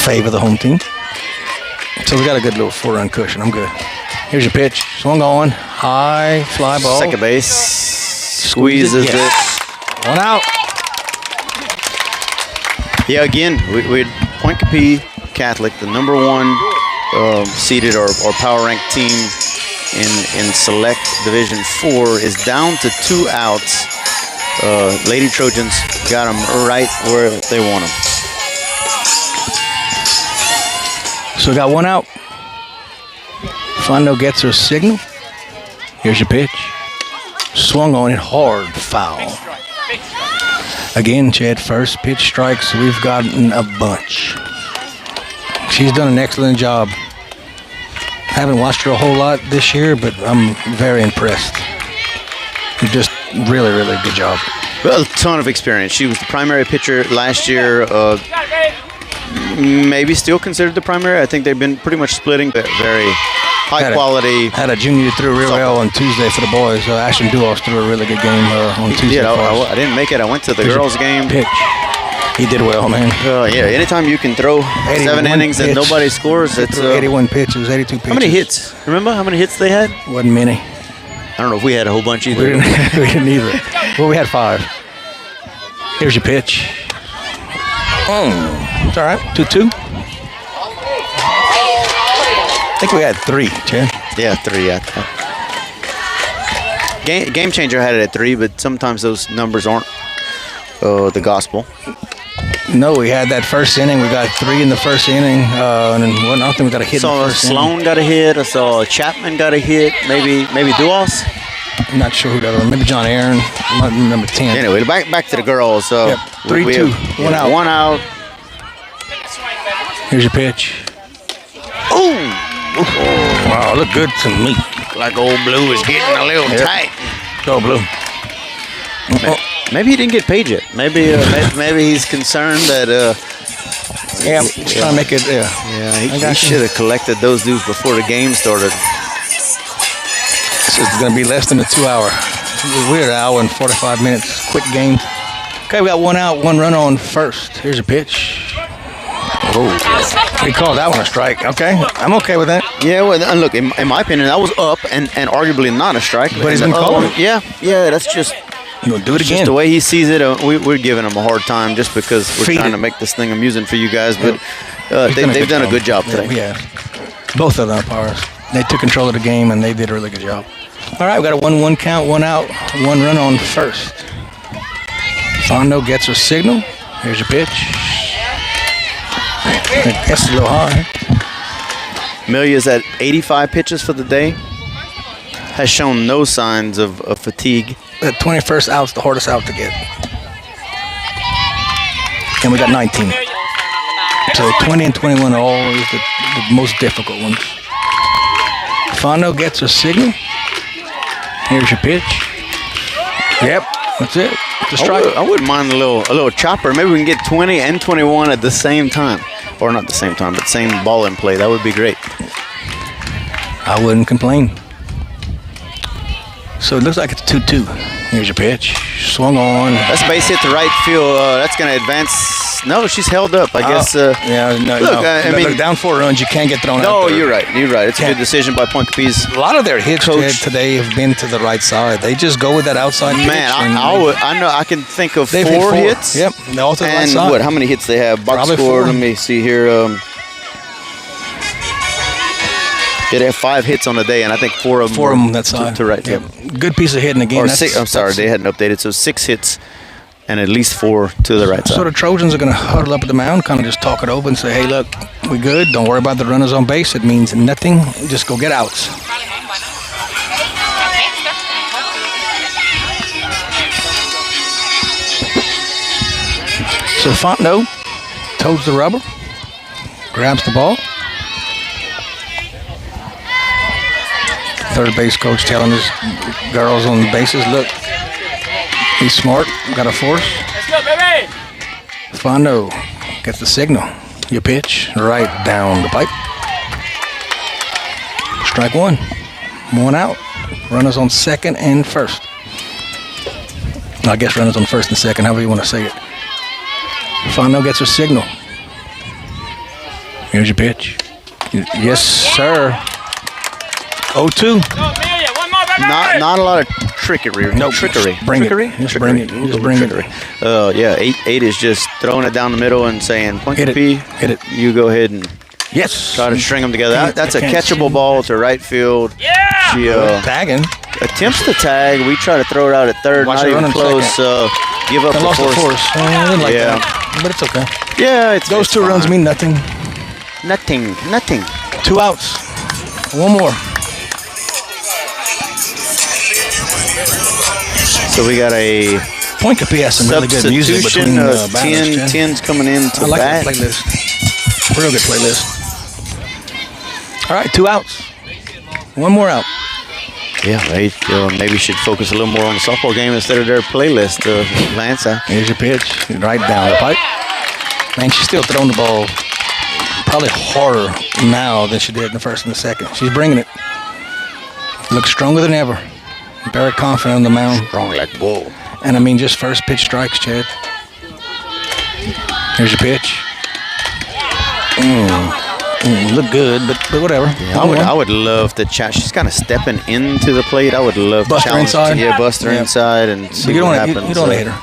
favor the home team. So we got a good little 4-run cushion. I'm good. Here's your pitch. Swung on. High fly ball. Second base. Squeezes it. 1 out. Yeah, again, we Pointe Coupee Catholic, the number 1 seeded or power ranked team in select Division 4, is down to 2 outs. Lady Trojans got them right where they want them. So we got 1 out. Fondo gets her signal. Here's your pitch. Swung on it hard, foul. Again, Chad, first pitch strikes. We've gotten a bunch. She's done an excellent job. Haven't watched her a whole lot this year, but I'm very impressed. Just really, really good job. Well, a ton of experience. She was the primary pitcher last year. Maybe still considered the primary. I think they've been pretty much splitting. Very high quality. Had a junior that threw real well on Tuesday for the boys. Ashton Duos threw a really good game on Tuesday. Yeah, I didn't make it. I went to the girls' game. Pitch. He did well, man. Yeah, anytime you can throw 7 innings and nobody scores, it's 81 pitches, 82 pitches. How many hits? Remember how many hits they had? Wasn't many. I don't know if we had a whole bunch either. We didn't either. Well, we had 5. Here's your pitch. It's all right. 2-2. I think we had 3, Chad. Yeah, 3. Yeah. Game Changer had it at 3, but sometimes those numbers aren't the gospel. No, we had that first inning. We got 3 in the first inning, and then I don't think we got a hit in the first Sloan inning. got a hit. I saw Chapman got a hit. Maybe Duas. I'm not sure who that was. Maybe John Aaron, number 10. Anyway, back to the girls. So Yep. 3-2. One out. One out. Here's your pitch. Ooh. Wow, look good to me. Like old Blue is getting a little tight. Go Blue. Maybe he didn't get paid yet. Maybe he's concerned that. He's trying to make it. Yeah, he should have collected those dudes before the game started. This is going to be less than a 2 hour. We're an hour and 45 minutes. Quick game. Okay, we got 1 out, 1 run on first. Here's a pitch. Oh, he called that one a strike. Okay, I'm okay with that. Yeah, well, and look, in my opinion, that was up and arguably not a strike. But he's been calling it. Yeah, that's just. You'll do it again. Just the way he sees it, we're giving him a hard time just because we're trying to make this thing amusing for you guys. But they've done a good job today. Yeah, both of them powers. They took control of the game and they did a really good job. All right, we got a 1-1 count, 1 out, 1 run on first. Fondo gets her signal. Here's your pitch. That's a little high. Amelia's at 85 pitches for the day. Has shown no signs of fatigue. The 21st out's the hardest out to get. And we got 19. So 20 and 21 are always the most difficult ones. Fondo gets a signal. Here's your pitch. Yep, that's it. It's a strike. I wouldn't mind a little chopper. Maybe we can get 20 and 21 at the same time. Or not the same time, but same ball in play. That would be great. I wouldn't complain. So it looks like it's 2-2. Here's your pitch. Swung on. That's a base hit to right field. That's going to advance. No, she's held up. I guess. No. I mean, look, down 4 runs, you can't get thrown out. No, you're right. It's a good decision by Pointe Coupee's. A lot of their hits today have been to the right side. They just go with that outside pitch. Man, I know. I can think of 4 hits. Yep, all to the right side. And how many hits they have? Box score. Let me see here. They have 5 hits on the day, and I think 4 of them. That side. To right. Yep. Good piece of hitting again. Or 6. I'm sorry, they hadn't updated. So 6 hits, and at least 4 to the right side. So the Trojans are going to huddle up at the mound, kind of just talk it over and say, "Hey, look, we good. Don't worry about the runners on base. It means nothing. Just go get outs." So Fontenot toes the rubber, grabs the ball. Third base coach telling his girls on the bases, look, he's smart, got a force. Let's go, baby! Fondo gets the signal. Your pitch right down the pipe. Strike 1. 1 out. Runners on second and first. I guess runners on first and second, however you want to say it. Fondo gets her signal. Here's your pitch. Yes, sir. 0-2. Not a lot of trickery. No trickery. Just bring it. Just bring it. Yeah, 8 is just throwing it down the middle and saying, Pointe Coupee, hit it. You go ahead and yes, try to string them together. That's a catchable ball to right field. Yeah. She tagging. Attempts to tag. We try to throw it out at third. Watch not even close. Give up the force. I didn't like that, but it's okay. Yeah, those 2 runs mean nothing. Nothing. 2 outs. 1 more. So we got a Pointe Coupee has some really good music between batters. 10's coming in to I like bat. the playlist. Real good playlist. All right, 2 outs. 1 more out. Yeah, they maybe should focus a little more on the softball game instead of their playlist, Lance. Here's your pitch, right down the pipe. Man, she's still throwing the ball probably harder now than she did in the first and the second. She's bringing it. Looks stronger than ever. Very confident on the mound. Strong like bull. And I mean, just first pitch strikes, Chad. Here's your pitch. Look good, but whatever. Yeah, I would love to challenge. She's kind of stepping into the plate. I would love to challenge. Bust her inside and see what happens. You don't hit her.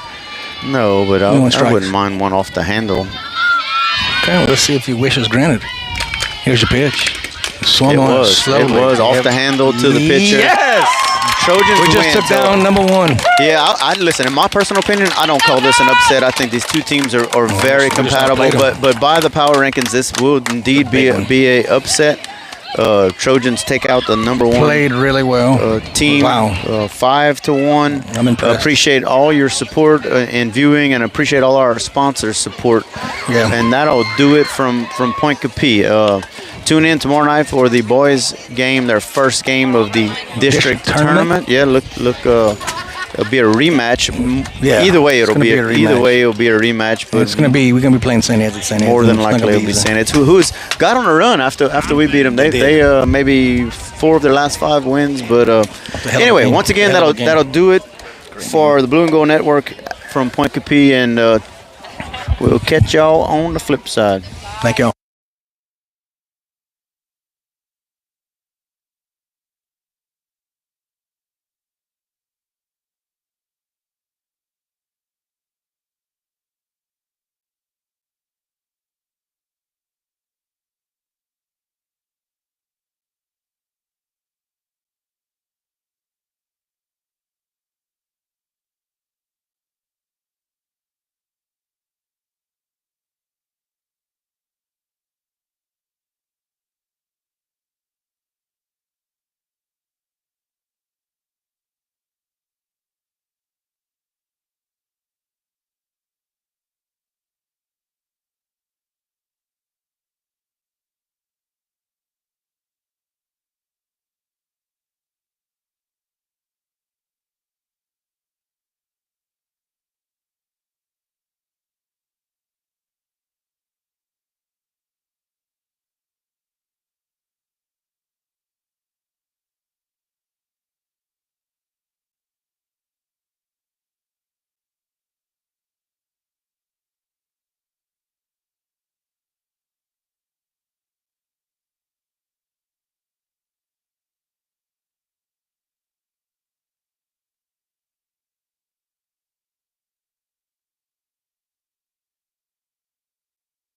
No, but I wouldn't mind one off the handle. Okay, well, let's see if your wish is granted. Here's your pitch. Swung on slowly. It was off the handle to the pitcher. Yes! Trojans We just win, took down number one. Yeah, I listen. In my personal opinion, I don't call this an upset. I think these two teams are very compatible. But by the power rankings, this will indeed be a upset. Trojans take out the number one. Played really well. Team. Wow. 5-1. I'm impressed. Appreciate all your support in viewing, and appreciate all our sponsors' support. Yeah. And that'll do it from Pointe Coupee. Tune in tomorrow night for the boys' game, their first game of the district tournament. Yeah, look. It'll be a rematch. Yeah, either way, it'll be a rematch. Either way, it'll be a rematch. But we're gonna be playing St. Ed's at St. Ed's. More than likely, it'll be St. Ed's, who's got on a run after we beat them. They maybe 4 of their last 5 wins. But anyway, once again, that'll do it for the Blue and Gold Network from Pointe Coupee, and we'll catch y'all on the flip side. Thank y'all.